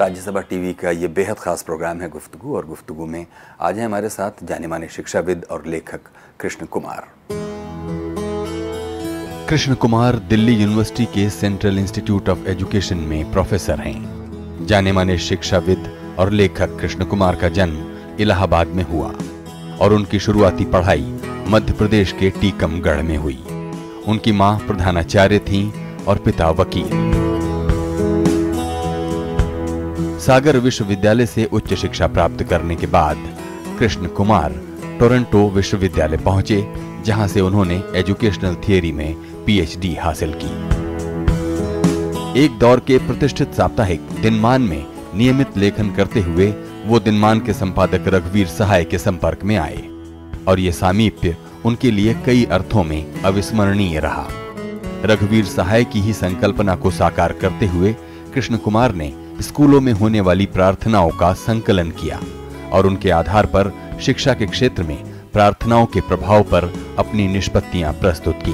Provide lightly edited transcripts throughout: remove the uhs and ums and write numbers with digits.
Rajya Sabha TV का ये बेहद ख़ास प्रोग्राम है गुफ्तगू, और गुफ्तगू में आज हैं हमारे साथ जाने माने शिक्षाविद और लेखक कृष्ण कुमार। कृष्ण कुमार दिल्ली यूनिवर्सिटी के सेंट्रल इंस्टीट्यूट ऑफ एजुकेशन में प्रोफेसर हैं। जाने माने शिक्षाविद और लेखक कृष्ण कुमार का जन्म इलाहाबाद में हुआ और उनकी शुरुआती पढ़ाई मध्य प्रदेश के टीकमगढ़ में हुई। उनकी मां प्रधानाचार्य थीं और पिता वकील। सागर विश्वविद्यालय से उच्च शिक्षा प्राप्त करने के बाद कृष्ण कुमार टोरंटो विश्वविद्यालय पहुंचे, जहां से उन्होंने एजुकेशनल थियरी में पीएचडी हासिल की। एक दौर के प्रतिष्ठित साप्ताहिक दिनमान में नियमित लेखन करते हुए वो दिनमान के संपादक रघुवीर सहाय के संपर्क में आए और ये सामीप्य उनके लिए कई अर्थों में अविस्मरणीय रहा। रघुवीर सहाय की ही संकल्पना को साकार करते हुए कृष्ण कुमार ने स्कूलों में होने वाली प्रार्थनाओं का संकलन किया और उनके आधार पर शिक्षा के क्षेत्र में प्रार्थनाओं के प्रभाव पर अपनी निष्पत्तियां प्रस्तुत की।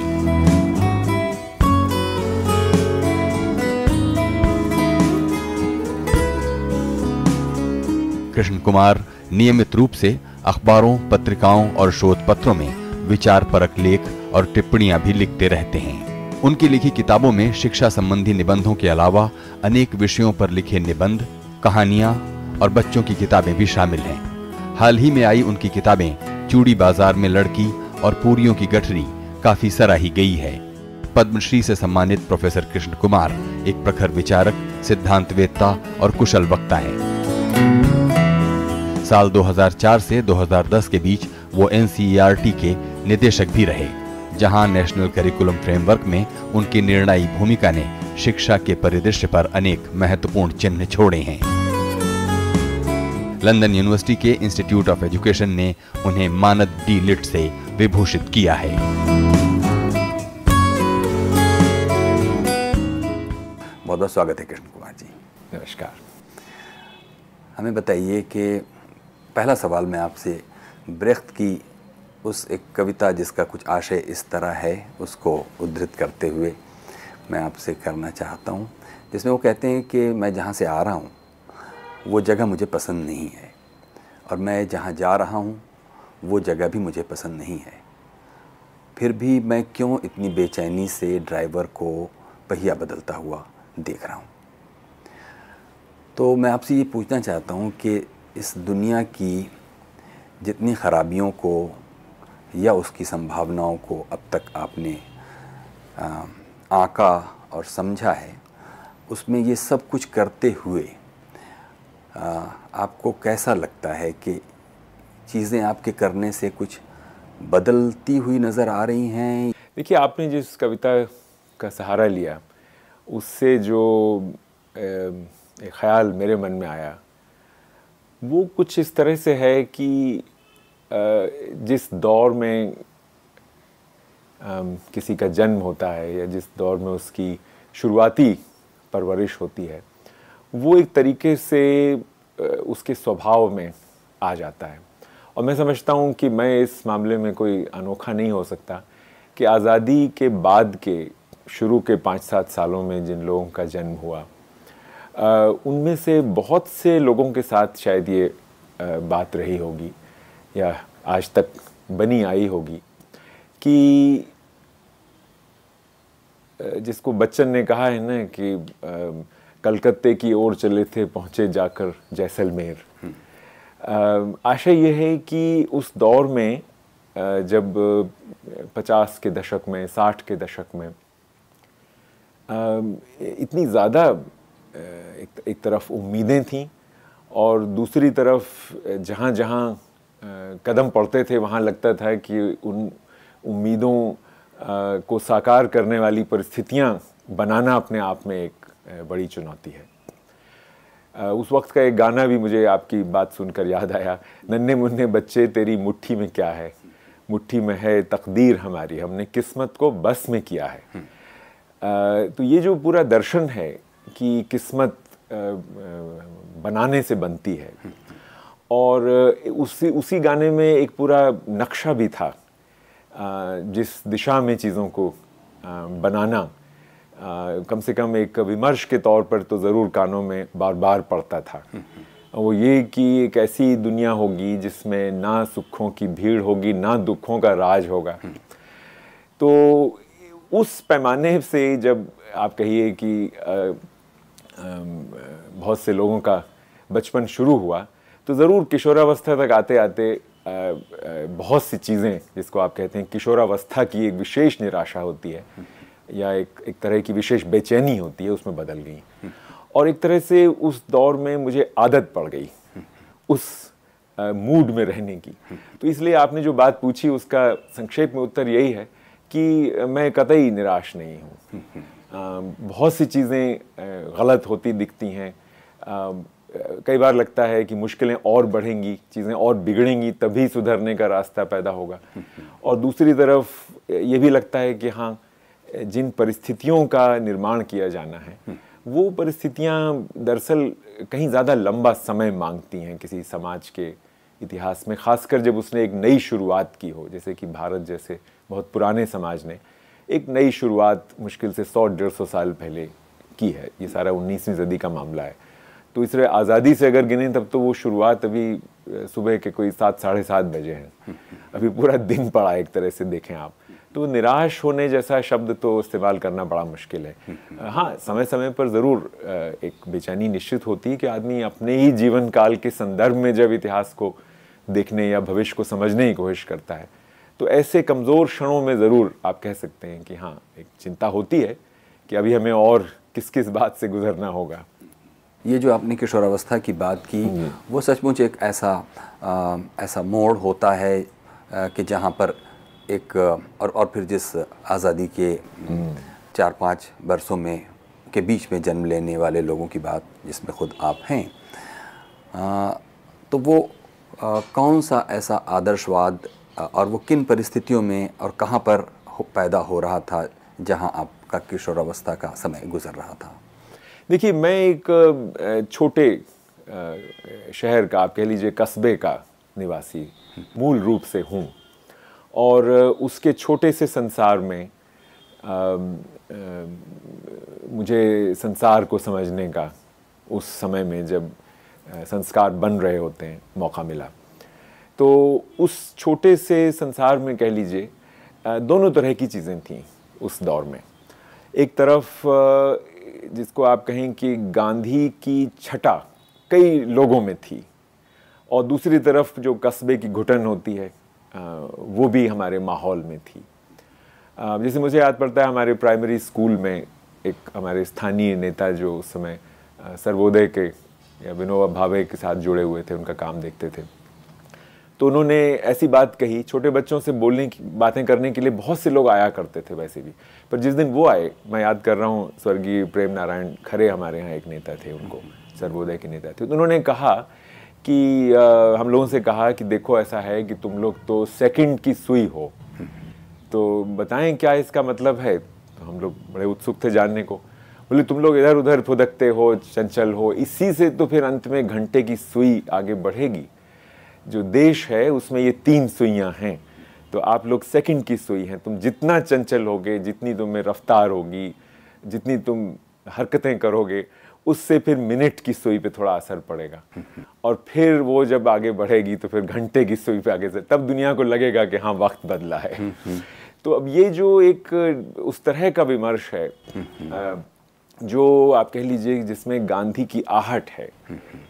कृष्ण कुमार नियमित रूप से अखबारों, पत्रिकाओं और शोध पत्रों में विचारपरक लेख और टिप्पणियां भी लिखते रहते हैं। उनकी लिखी किताबों में शिक्षा संबंधी निबंधों के अलावा अनेक विषयों पर लिखे निबंध, कहानियां और बच्चों की किताबें भी शामिल हैं। हाल ही में आई उनकी किताबें चूड़ी बाजार में लड़की और पूरियों की गठरी काफी सराही गई है। पद्मश्री से सम्मानित प्रोफेसर कृष्ण कुमार एक प्रखर विचारक, सिद्धांतवेत्ता और कुशल वक्ता हैं। साल 2004 से 2010 के बीच वो एनसीईआरटी के निदेशक भी रहे, जहां नेशनल करिकुलम फ्रेमवर्क में उनकी निर्णायी भूमिका ने शिक्षा के परिदृश्य पर अनेक महत्वपूर्ण चिन्ह छोड़े हैं। लंदन यूनिवर्सिटी के इंस्टीट्यूट ऑफ एजुकेशन ने उन्हें मानद डी लिट से विभूषित किया है। बहुत बहुत स्वागत है कृष्ण कुमार जी। नमस्कार। हमें बताइए कि पहला सवाल मैं आपसे ब्रेख्त की उस एक कविता जिसका कुछ आशय इस तरह है, उसको उद्धृत करते हुए मैं आपसे करना चाहता हूँ, जिसमें वो कहते हैं कि मैं जहाँ से आ रहा हूँ वो जगह मुझे पसंद नहीं है, और मैं जहाँ जा रहा हूँ वो जगह भी मुझे पसंद नहीं है। फिर भी मैं क्यों इतनी बेचैनी से ड्राइवर को पहिया बदलता हुआ देख रहा हूँ। तो मैं आपसे ये पूछना चाहता हूँ कि इस दुनिया की जितनी खराबियों को या उसकी संभावनाओं को अब तक आपने आंका और समझा है, उसमें ये सब कुछ करते हुए आपको कैसा लगता है कि चीज़ें आपके करने से कुछ बदलती हुई नज़र आ रही हैं? देखिए, आपने जिस कविता का सहारा लिया उससे जो एक ख्याल मेरे मन में आया वो कुछ इस तरह से है कि जिस दौर में किसी का जन्म होता है या जिस दौर में उसकी शुरुआती परवरिश होती है, वो एक तरीके से उसके स्वभाव में आ जाता है। और मैं समझता हूँ कि मैं इस मामले में कोई अनोखा नहीं हो सकता कि आज़ादी के बाद के शुरू के 5-7 सालों में जिन लोगों का जन्म हुआ, उनमें से बहुत से लोगों के साथ शायद ये बात रही होगी या आज तक बनी आई होगी कि जिसको बच्चन ने कहा है ना कि कलकत्ते की ओर चले थे पहुँचे जाकर जैसलमेर। आशय ये है कि उस दौर में जब 50 के दशक में, 60 के दशक में इतनी ज़्यादा एक तरफ उम्मीदें थीं और दूसरी तरफ जहाँ जहाँ कदम पड़ते थे वहाँ लगता था कि उन उम्मीदों को साकार करने वाली परिस्थितियाँ बनाना अपने आप में एक बड़ी चुनौती है। उस वक्त का एक गाना भी मुझे आपकी बात सुनकर याद आया, नन्हे मुन्ने बच्चे तेरी मुट्ठी में क्या है, मुट्ठी में है तकदीर हमारी, हमने किस्मत को बस में किया है। तो ये जो पूरा दर्शन है कि किस्मत बनाने से बनती है, और उसी गाने में एक पूरा नक्शा भी था जिस दिशा में चीज़ों को बनाना कम से कम एक विमर्श के तौर पर तो ज़रूर कानों में बार बार पड़ता था। वो ये कि एक ऐसी दुनिया होगी जिसमें ना सुखों की भीड़ होगी, ना दुखों का राज होगा। तो उस पैमाने से जब आप कहिए कि बहुत से लोगों का बचपन शुरू हुआ, तो ज़रूर किशोरावस्था तक आते आते बहुत सी चीज़ें, जिसको आप कहते हैं किशोरावस्था की एक विशेष निराशा होती है या एक तरह की विशेष बेचैनी होती है, उसमें बदल गई। और एक तरह से उस दौर में मुझे आदत पड़ गई उस मूड में रहने की। तो इसलिए आपने जो बात पूछी उसका संक्षेप में उत्तर यही है कि मैं कतई निराश नहीं हूँ। बहुत सी चीज़ें गलत होती दिखती हैं। कई बार लगता है कि मुश्किलें और बढ़ेंगी, चीज़ें और बिगड़ेंगी, तभी सुधरने का रास्ता पैदा होगा। और दूसरी तरफ ये भी लगता है कि हाँ, जिन परिस्थितियों का निर्माण किया जाना है वो परिस्थितियाँ दरअसल कहीं ज़्यादा लंबा समय मांगती हैं किसी समाज के इतिहास में, खासकर जब उसने एक नई शुरुआत की हो, जैसे कि भारत जैसे बहुत पुराने समाज ने एक नई शुरुआत मुश्किल से 100-150 साल पहले की है। ये सारा 19वीं सदी का मामला है। तो इस तरह आज़ादी से अगर गिने तब तो वो शुरुआत अभी सुबह के कोई 7-7:30 बजे हैं, अभी पूरा दिन पड़ा एक तरह से देखें आप। तो निराश होने जैसा शब्द तो इस्तेमाल करना बड़ा मुश्किल है। हाँ, समय समय पर ज़रूर एक बेचैनी निश्चित होती है कि आदमी अपने ही जीवन काल के संदर्भ में जब इतिहास को देखने या भविष्य को समझने की कोशिश करता है, तो ऐसे कमज़ोर क्षणों में ज़रूर आप कह सकते हैं कि हाँ, एक चिंता होती है कि अभी हमें और किस किस बात से गुजरना होगा। ये जो आपने किशोरावस्था की बात की, वो सचमुच एक ऐसा मोड़ होता है कि जहाँ पर एक और फिर जिस आज़ादी के 4-5 वर्षों में के बीच में जन्म लेने वाले लोगों की बात, जिसमें खुद आप हैं, तो वो कौन सा ऐसा आदर्शवाद और वो किन परिस्थितियों में और कहाँ पर पैदा हो रहा था जहाँ आपका किशोरावस्था का समय गुजर रहा था? देखिए, मैं एक छोटे शहर का, आप कह लीजिए कस्बे का निवासी मूल रूप से हूँ, और उसके छोटे से संसार में मुझे संसार को समझने का उस समय में जब संस्कार बन रहे होते हैं मौका मिला। तो उस छोटे से संसार में कह लीजिए दोनों तरह की चीज़ें थीं उस दौर में। एक तरफ जिसको आप कहें कि गांधी की छटा कई लोगों में थी, और दूसरी तरफ जो कस्बे की घुटन होती है वो भी हमारे माहौल में थी। जैसे मुझे याद पड़ता है, हमारे प्राइमरी स्कूल में एक हमारे स्थानीय नेता जो उस समय सर्वोदय के या विनोबा भावे के साथ जुड़े हुए थे, उनका काम देखते थे, तो उन्होंने ऐसी बात कही, छोटे बच्चों से बोलने की बातें करने के लिए बहुत से लोग आया करते थे वैसे भी, पर जिस दिन वो आए, मैं याद कर रहा हूँ, स्वर्गीय प्रेम नारायण खरे हमारे यहाँ एक नेता थे, उनको सर्वोदय के नेता थे, तो उन्होंने कहा कि हम लोगों से कहा कि देखो ऐसा है कि तुम लोग तो सेकंड की सुई हो, तो बताएं क्या इसका मतलब है। तो हम लोग बड़े उत्सुक थे जानने को। बोले तुम लोग इधर उधर फुदकते हो, चंचल हो, इसी से तो फिर अंत में घंटे की सुई आगे बढ़ेगी। जो देश है उसमें ये 3 सुइयां हैं, तो आप लोग सेकंड की सुई हैं। तुम जितना चंचल होगे, जितनी तुम में रफ्तार होगी, जितनी तुम हरकतें करोगे, उससे फिर मिनट की सुई पे थोड़ा असर पड़ेगा, और फिर वो जब आगे बढ़ेगी तो फिर घंटे की सुई पे आगे से, तब दुनिया को लगेगा कि हाँ वक्त बदला है। तो अब ये जो एक उस तरह का विमर्श है जो आप कह लीजिए जिसमें गांधी की आहट है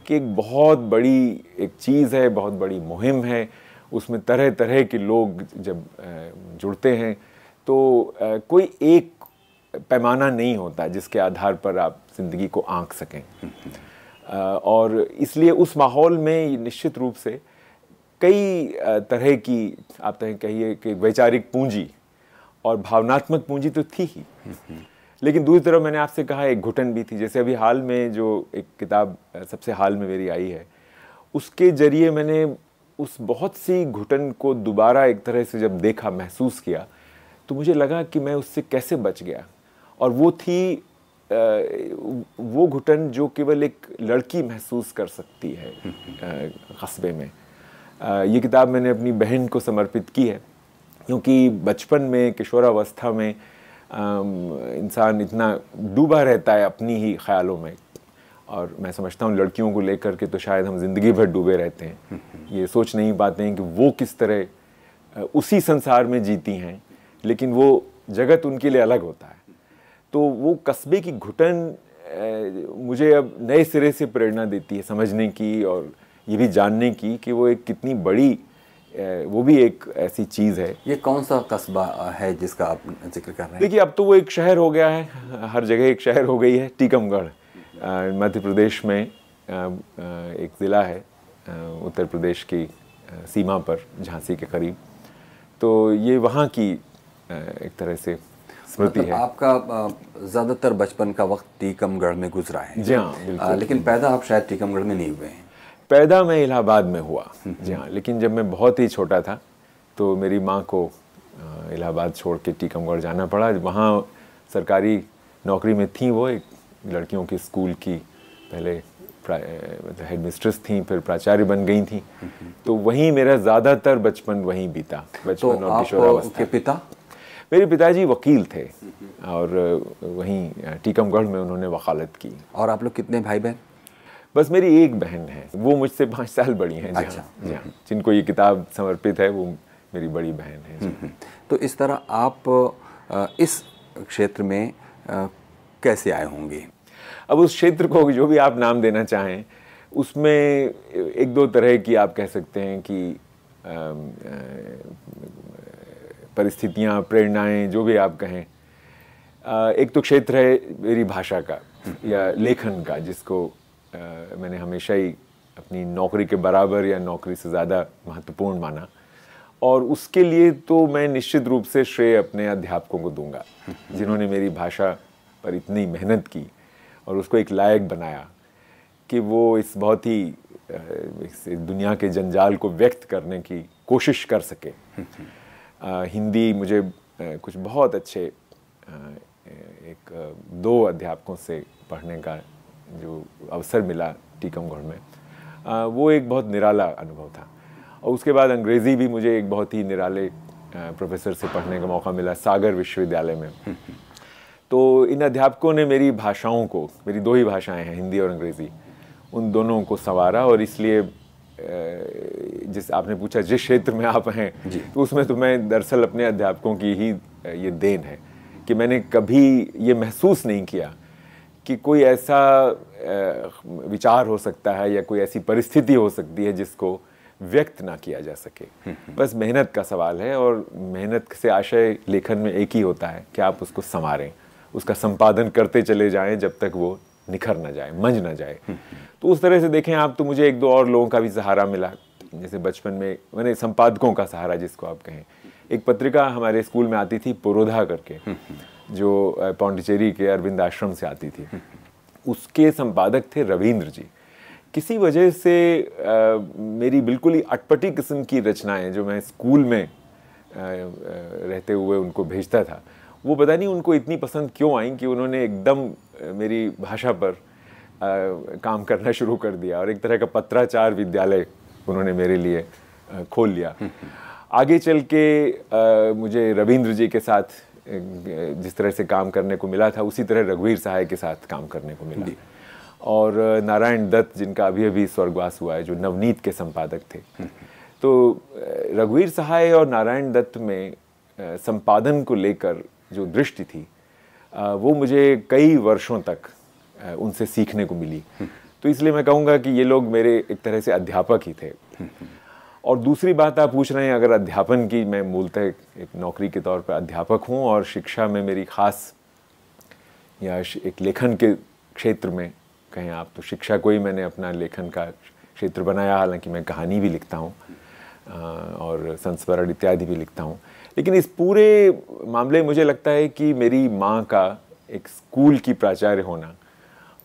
कि एक बहुत बड़ी एक चीज़ है, बहुत बड़ी मुहिम है, उसमें तरह तरह के लोग जब जुड़ते हैं तो कोई एक पैमाना नहीं होता जिसके आधार पर आप ज़िंदगी को आंक सकें। और इसलिए उस माहौल में निश्चित रूप से कई तरह की आप कहिए कि वैचारिक पूंजी और भावनात्मक पूंजी तो थी ही, लेकिन दूसरी तरफ मैंने आपसे कहा एक घुटन भी थी। जैसे अभी हाल में जो एक किताब सबसे हाल में मेरी आई है, उसके जरिए मैंने उस बहुत सी घुटन को दोबारा एक तरह से जब देखा, महसूस किया, तो मुझे लगा कि मैं उससे कैसे बच गया। और वो थी वो घुटन जो केवल एक लड़की महसूस कर सकती है कस्बे में। ये किताब मैंने अपनी बहन को समर्पित की है, क्योंकि बचपन में, किशोरावस्था में इंसान इतना डूबा रहता है अपनी ही ख्यालों में, और मैं समझता हूँ लड़कियों को लेकर के तो शायद हम जिंदगी भर डूबे रहते हैं, ये सोच नहीं पाते हैं कि वो किस तरह उसी संसार में जीती हैं, लेकिन वो जगत उनके लिए अलग होता है। तो वो कस्बे की घुटन मुझे अब नए सिरे से प्रेरणा देती है समझने की, और ये भी जानने की कि वो एक कितनी बड़ी, वो भी एक ऐसी चीज़ है। ये कौन सा कस्बा है जिसका आप जिक्र कर रहे हैं? देखिए, अब तो वो एक शहर हो गया है, हर जगह एक शहर हो गई है। टीकमगढ़ मध्य प्रदेश में एक ज़िला है, उत्तर प्रदेश की सीमा पर, झांसी के करीब। तो ये वहाँ की एक तरह से स्मृति है। आपका ज़्यादातर बचपन का वक्त टीकमगढ़ में गुजरा है? जी हाँ, बिल्कुल। लेकिन पैदा आप शायद टीकमगढ़ में नहीं हुए हैं? पैदा मैं इलाहाबाद में हुआ, जी हाँ, लेकिन जब मैं बहुत ही छोटा था तो मेरी माँ को इलाहाबाद छोड़ के टीकमगढ़ जाना पड़ा। वहाँ सरकारी नौकरी में थी वो, एक लड़कियों के स्कूल की पहले हेड मिस्ट्रेस थी, फिर प्राचार्य बन गई थी। तो वहीं मेरा ज़्यादातर बचपन वहीं बीता, बचपन और किशोरावस्था। के पिता? मेरे पिताजी वकील थे और वहीं टीकमगढ़ में उन्होंने वकालत की। और आप लोग कितने भाई बहन? बस मेरी एक बहन है, वो मुझसे 5 साल बड़ी हैं। अच्छा। जी हाँ, जिनको ये किताब समर्पित है वो मेरी बड़ी बहन है। तो इस तरह आप इस क्षेत्र में कैसे आए होंगे? अब उस क्षेत्र को जो भी आप नाम देना चाहें, उसमें एक दो तरह की आप कह सकते हैं कि परिस्थितियाँ, प्रेरणाएं, जो भी आप कहें। एक तो क्षेत्र है मेरी भाषा का या लेखन का, जिसको मैंने हमेशा ही अपनी नौकरी के बराबर या नौकरी से ज़्यादा महत्वपूर्ण माना, और उसके लिए तो मैं निश्चित रूप से श्रेय अपने अध्यापकों को दूंगा, जिन्होंने मेरी भाषा पर इतनी मेहनत की और उसको एक लायक बनाया कि वो इस बहुत ही इस दुनिया के जंजाल को व्यक्त करने की कोशिश कर सके। हिंदी मुझे कुछ बहुत अच्छे एक 2 अध्यापकों से पढ़ने का जो अवसर मिला टीकमगढ़ में, वो एक बहुत निराला अनुभव था। और उसके बाद अंग्रेज़ी भी मुझे एक बहुत ही निराले प्रोफेसर से पढ़ने का मौका मिला सागर विश्वविद्यालय में। तो इन अध्यापकों ने मेरी भाषाओं को, मेरी 2 ही भाषाएं हैं, हिंदी और अंग्रेज़ी, उन दोनों को संवारा। और इसलिए जिस आपने पूछा जिस क्षेत्र में आप हैं, तो उसमें तो मैं दरअसल अपने अध्यापकों की ही ये देन है कि मैंने कभी ये महसूस नहीं किया कि कोई ऐसा विचार हो सकता है या कोई ऐसी परिस्थिति हो सकती है जिसको व्यक्त ना किया जा सके। बस मेहनत का सवाल है, और मेहनत से आशय लेखन में एक ही होता है कि आप उसको संवारें, उसका संपादन करते चले जाएं जब तक वो निखर ना जाए, मंज ना जाए। तो उस तरह से देखें आप, तो मुझे 1-2 और लोगों का भी सहारा मिला। जैसे बचपन में मैंने संपादकों का सहारा, जिसको आप कहें, एक पत्रिका हमारे स्कूल में आती थी पुरोधा करके, जो पौंडीचेरी के अरविंद आश्रम से आती थी। उसके संपादक थे रविंद्र जी। किसी वजह से मेरी बिल्कुल ही अटपटी किस्म की रचनाएं जो मैं स्कूल में रहते हुए उनको भेजता था, वो पता नहीं उनको इतनी पसंद क्यों आई कि उन्होंने एकदम मेरी भाषा पर काम करना शुरू कर दिया, और एक तरह का पत्राचार विद्यालय उन्होंने मेरे लिए खोल लिया। आगे चल के मुझे रविंद्र जी के साथ जिस तरह से काम करने को मिला था, उसी तरह रघुवीर सहाय के साथ काम करने को मिला। और नारायण दत्त, जिनका अभी अभी स्वर्गवास हुआ है, जो नवनीत के संपादक थे। तो रघुवीर सहाय और नारायण दत्त में संपादन को लेकर जो दृष्टि थी, वो मुझे कई वर्षों तक उनसे सीखने को मिली। तो इसलिए मैं कहूँगा कि ये लोग मेरे एक तरह से अध्यापक ही थे। और दूसरी बात आप पूछ रहे हैं अगर अध्यापन की, मैं मूलतः एक नौकरी के तौर पर अध्यापक हूँ, और शिक्षा में मेरी खास या एक लेखन के क्षेत्र में कहें आप, तो शिक्षा को ही मैंने अपना लेखन का क्षेत्र बनाया। हालांकि मैं कहानी भी लिखता हूँ और संस्मरण इत्यादि भी लिखता हूँ, लेकिन इस पूरे मामले मुझे लगता है कि मेरी माँ का एक स्कूल की प्राचार्य होना,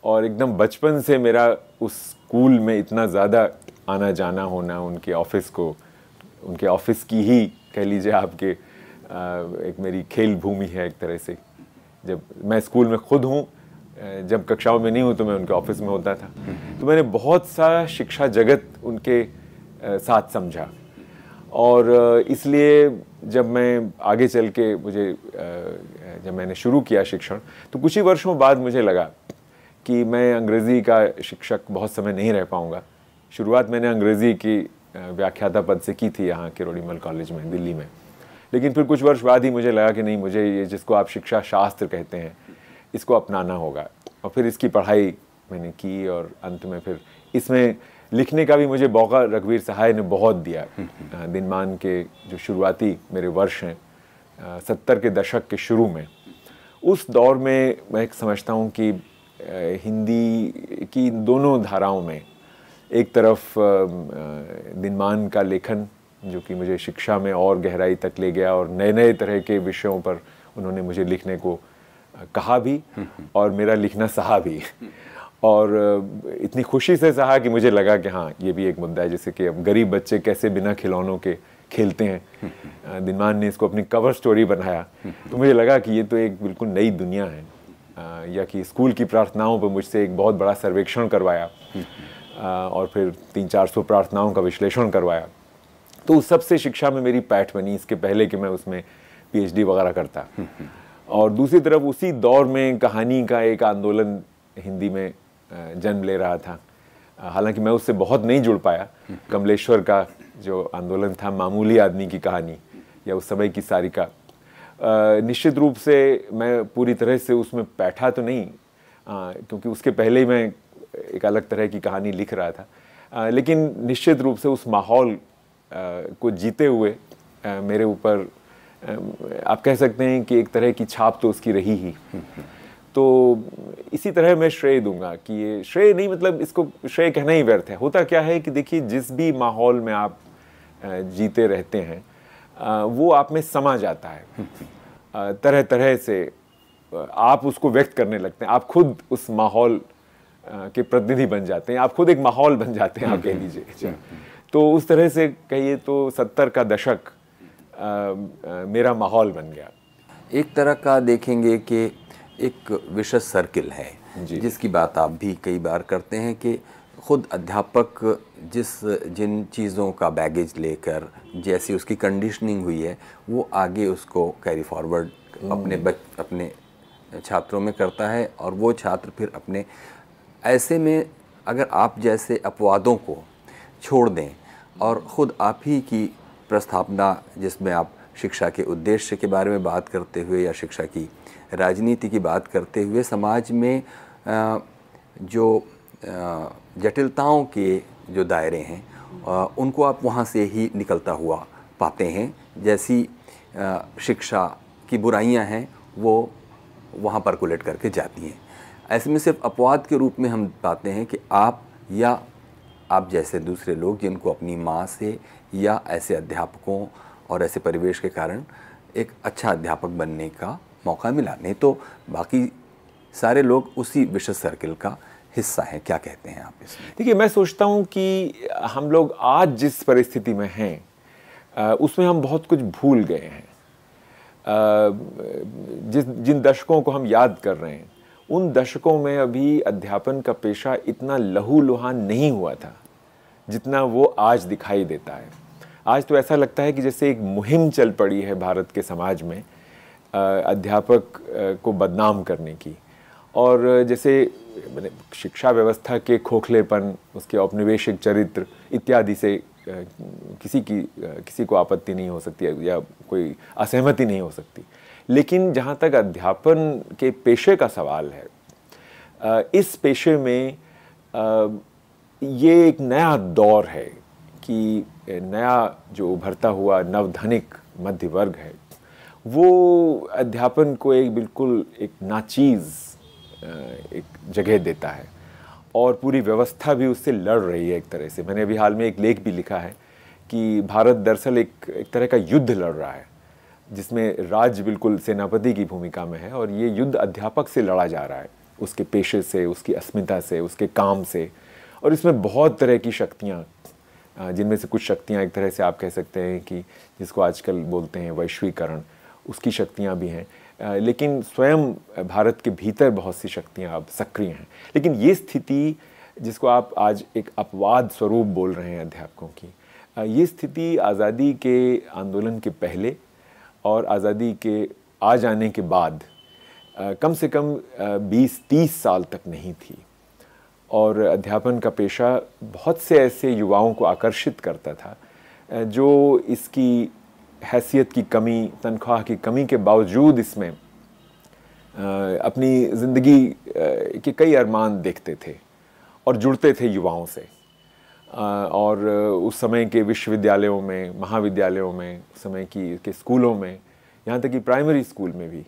और एकदम बचपन से मेरा उस स्कूल में इतना ज़्यादा आना जाना होना, उनके ऑफिस को, उनके ऑफिस की ही कह लीजिए आपके एक मेरी खेल भूमि है एक तरह से। जब मैं स्कूल में खुद हूँ, जब कक्षाओं में नहीं हूँ तो मैं उनके ऑफिस में होता था। तो मैंने बहुत सा शिक्षा जगत उनके साथ समझा, और इसलिए जब मैं आगे चल के मुझे जब मैंने शुरू किया शिक्षण, तो कुछ ही वर्षों बाद मुझे लगा कि मैं अंग्रेज़ी का शिक्षक बहुत समय नहीं रह पाऊँगा। शुरुआत मैंने अंग्रेज़ी की व्याख्याता पद से की थी यहाँ किरोड़ीमल कॉलेज में दिल्ली में, लेकिन फिर कुछ वर्ष बाद ही मुझे लगा कि नहीं, मुझे ये जिसको आप शिक्षा शास्त्र कहते हैं इसको अपनाना होगा। और फिर इसकी पढ़ाई मैंने की और अंत में फिर इसमें लिखने का भी मुझे मौका रघुवीर सहाय ने बहुत दिया। दिनमान के जो शुरुआती मेरे वर्ष हैं 70 के दशक के शुरू में, उस दौर में मैं समझता हूँ कि हिंदी की दोनों धाराओं में एक तरफ दिनमान का लेखन जो कि मुझे शिक्षा में और गहराई तक ले गया और नए नए तरह के विषयों पर उन्होंने मुझे लिखने को कहा भी और मेरा लिखना सहा भी, और इतनी खुशी से सहा कि मुझे लगा कि हाँ, ये भी एक मुद्दा है। जैसे कि अब गरीब बच्चे कैसे बिना खिलौनों के खेलते हैं, दिनमान ने इसको अपनी कवर स्टोरी बनाया, तो मुझे लगा कि ये तो एक बिल्कुल नई दुनिया है। या कि स्कूल की प्रार्थनाओं पर मुझसे एक बहुत बड़ा सर्वेक्षण करवाया और फिर 300-400 प्रार्थनाओं का विश्लेषण करवाया, तो उस सबसे शिक्षा में मेरी पैठ बनी, इसके पहले कि मैं उसमें पीएचडी वगैरह करता। और दूसरी तरफ उसी दौर में कहानी का एक आंदोलन हिंदी में जन्म ले रहा था। हालांकि मैं उससे बहुत नहीं जुड़ पाया। कमलेश्वर का जो आंदोलन था, मामूली आदमी की कहानी या उस समय की सारिका, निश्चित रूप से मैं पूरी तरह से उसमें बैठा तो नहीं, क्योंकि उसके पहले ही मैं एक अलग तरह की कहानी लिख रहा था, लेकिन निश्चित रूप से उस माहौल को जीते हुए मेरे ऊपर आप कह सकते हैं कि एक तरह की छाप तो उसकी रही ही। तो इसी तरह मैं श्रेय दूंगा कि ये श्रेय नहीं, मतलब इसको श्रेय कहना ही व्यर्थ है। होता क्या है कि देखिए, जिस भी माहौल में आप जीते रहते हैं वो आप में समा जाता है, तरह तरह से आप उसको व्यक्त करने लगते हैं, आप खुद उस माहौल के प्रतिनिधि बन जाते हैं, आप खुद एक माहौल बन जाते हैं, आप कह लीजिए। तो उस तरह से कहिए तो 70 का दशक मेरा माहौल बन गया। एक तरह का देखेंगे कि एक विशेष सर्किल है जिसकी बात आप भी कई बार करते हैं कि खुद अध्यापक जिन चीज़ों का बैगेज लेकर जैसी उसकी कंडीशनिंग हुई है वो आगे उसको कैरी फॉरवर्ड अपने छात्रों में करता है, और वो छात्र फिर अपने, ऐसे में अगर आप जैसे अपवादों को छोड़ दें और ख़ुद आप ही की प्रस्थापना, जिसमें आप शिक्षा के उद्देश्य के बारे में बात करते हुए या शिक्षा की राजनीति की बात करते हुए समाज में जो जटिलताओं के जो दायरे हैं उनको आप वहाँ से ही निकलता हुआ पाते हैं। जैसी शिक्षा की बुराइयां हैं वो वहाँ परकुलेट करके जाती हैं। ऐसे में सिर्फ अपवाद के रूप में हम पाते हैं कि आप या आप जैसे दूसरे लोग जिनको अपनी माँ से या ऐसे अध्यापकों और ऐसे परिवेश के कारण एक अच्छा अध्यापक बनने का मौका मिला, नहीं तो बाकी सारे लोग उसी विशेष सर्किल का हिस्सा हैं। क्या कहते हैं आप इसमें? देखिए, मैं सोचता हूँ कि हम लोग आज जिस परिस्थिति में हैं उसमें हम बहुत कुछ भूल गए हैं। जिन दशकों को हम याद कर रहे हैं उन दशकों में अभी अध्यापन का पेशा इतना लहूलुहान नहीं हुआ था जितना वो आज दिखाई देता है। आज तो ऐसा लगता है कि जैसे एक मुहिम चल पड़ी है भारत के समाज में अध्यापक को बदनाम करने की, और जैसे शिक्षा व्यवस्था के खोखलेपन, उसके औपनिवेशिक चरित्र इत्यादि से किसी को आपत्ति नहीं हो सकती है या कोई असहमति नहीं हो सकती। लेकिन जहाँ तक अध्यापन के पेशे का सवाल है, इस पेशे में ये एक नया दौर है कि नया जो उभरता हुआ नवधनिक मध्य वर्ग है वो अध्यापन को एक बिल्कुल एक नाचीज़ एक जगह देता है, और पूरी व्यवस्था भी उससे लड़ रही है एक तरह से। मैंने अभी हाल में एक लेख भी लिखा है कि भारत दरअसल एक तरह का युद्ध लड़ रहा है जिसमें राज्य बिल्कुल सेनापति की भूमिका में है, और ये युद्ध अध्यापक से लड़ा जा रहा है, उसके पेशे से, उसकी अस्मिता से, उसके काम से। और इसमें बहुत तरह की शक्तियाँ, जिनमें से कुछ शक्तियाँ एक तरह से आप कह सकते हैं कि जिसको आजकल बोलते हैं वैश्वीकरण, उसकी शक्तियाँ भी हैं, लेकिन स्वयं भारत के भीतर बहुत सी शक्तियाँ अब सक्रिय हैं। लेकिन ये स्थिति जिसको आप आज एक अपवाद स्वरूप बोल रहे हैं अध्यापकों की, ये स्थिति आज़ादी के आंदोलन के पहले और आज़ादी के आ जाने के बाद कम से कम 20-30 साल तक नहीं थी। और अध्यापन का पेशा बहुत से ऐसे युवाओं को आकर्षित करता था जो इसकी हैसियत की कमी, तनख्वाह की कमी के बावजूद इसमें अपनी ज़िंदगी के कई अरमान देखते थे और जुड़ते थे युवाओं से। और उस समय के विश्वविद्यालयों में, महाविद्यालयों में, उस समय के स्कूलों में, यहाँ तक कि प्राइमरी स्कूल में भी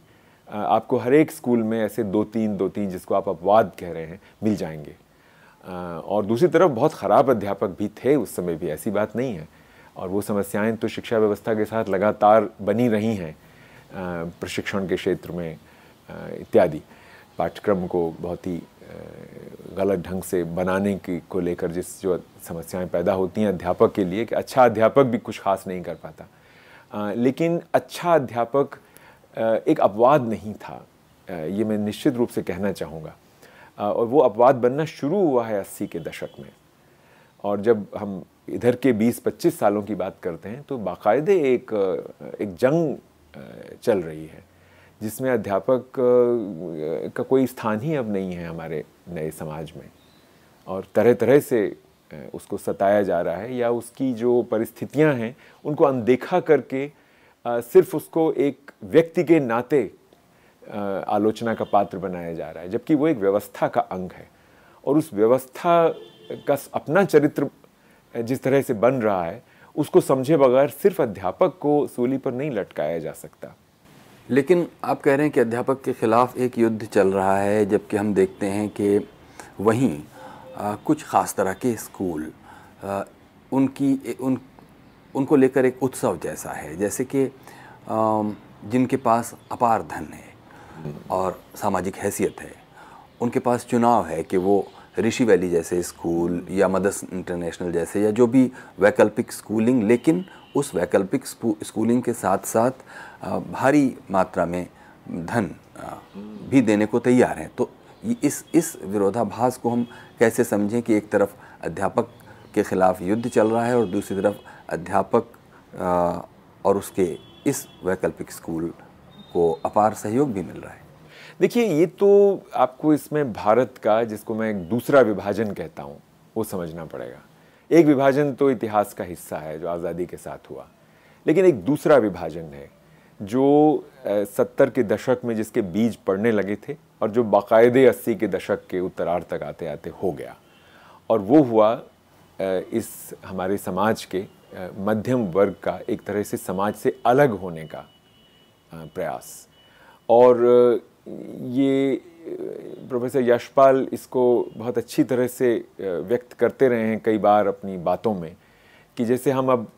आपको हर एक स्कूल में ऐसे 2-3 जिसको आप अपवाद कह रहे हैं मिल जाएंगे। और दूसरी तरफ बहुत ख़राब अध्यापक भी थे उस समय भी, ऐसी बात नहीं है। और वो समस्याएं तो शिक्षा व्यवस्था के साथ लगातार बनी रही हैं, प्रशिक्षण के क्षेत्र में इत्यादि। पाठ्यक्रम को बहुत ही गलत ढंग से बनाने की को लेकर जो समस्याएं पैदा होती हैं अध्यापक के लिए, कि अच्छा अध्यापक भी कुछ खास नहीं कर पाता। लेकिन अच्छा अध्यापक एक अपवाद नहीं था, ये मैं निश्चित रूप से कहना चाहूँगा। और वो अपवाद बनना शुरू हुआ है 80 के दशक में। और जब हम इधर के 20-25 सालों की बात करते हैं तो बाकायदे एक जंग चल रही है जिसमें अध्यापक का कोई स्थान ही अब नहीं है हमारे नए समाज में। और तरह तरह से उसको सताया जा रहा है, या उसकी जो परिस्थितियां हैं उनको अनदेखा करके सिर्फ उसको एक व्यक्ति के नाते आलोचना का पात्र बनाया जा रहा है, जबकि वो एक व्यवस्था का अंग है। और उस व्यवस्था का अपना चरित्र जिस तरह से बन रहा है उसको समझे बगैर सिर्फ अध्यापक को सूली पर नहीं लटकाया जा सकता। लेकिन आप कह रहे हैं कि अध्यापक के खिलाफ एक युद्ध चल रहा है, जबकि हम देखते हैं कि वहीं कुछ ख़ास तरह के स्कूल उनको लेकर एक उत्सव जैसा है, जैसे कि जिनके पास अपार धन है और सामाजिक हैसियत है, उनके पास चुनाव है कि वो ऋषि वैली जैसे स्कूल या मदर्स इंटरनेशनल जैसे, या जो भी वैकल्पिक स्कूलिंग, लेकिन उस वैकल्पिक स्कूलिंग के साथ साथ भारी मात्रा में धन भी देने को तैयार हैं। तो इस विरोधाभास को हम कैसे समझें कि एक तरफ अध्यापक के खिलाफ युद्ध चल रहा है और दूसरी तरफ अध्यापक और उसके इस वैकल्पिक स्कूल को अपार सहयोग भी मिल रहा है? देखिए, ये तो आपको इसमें भारत का, जिसको मैं एक दूसरा विभाजन कहता हूँ, वो समझना पड़ेगा। एक विभाजन तो इतिहास का हिस्सा है जो आज़ादी के साथ हुआ, लेकिन एक दूसरा विभाजन है जो 70 के दशक में जिसके बीज पड़ने लगे थे और जो बाकायदे 80 के दशक के उत्तरार्ध तक आते आते हो गया। और वो हुआ इस हमारे समाज के मध्यम वर्ग का एक तरह से समाज से अलग होने का प्रयास। और ये प्रोफेसर यशपाल इसको बहुत अच्छी तरह से व्यक्त करते रहे हैं कई बार अपनी बातों में, कि जैसे हम अब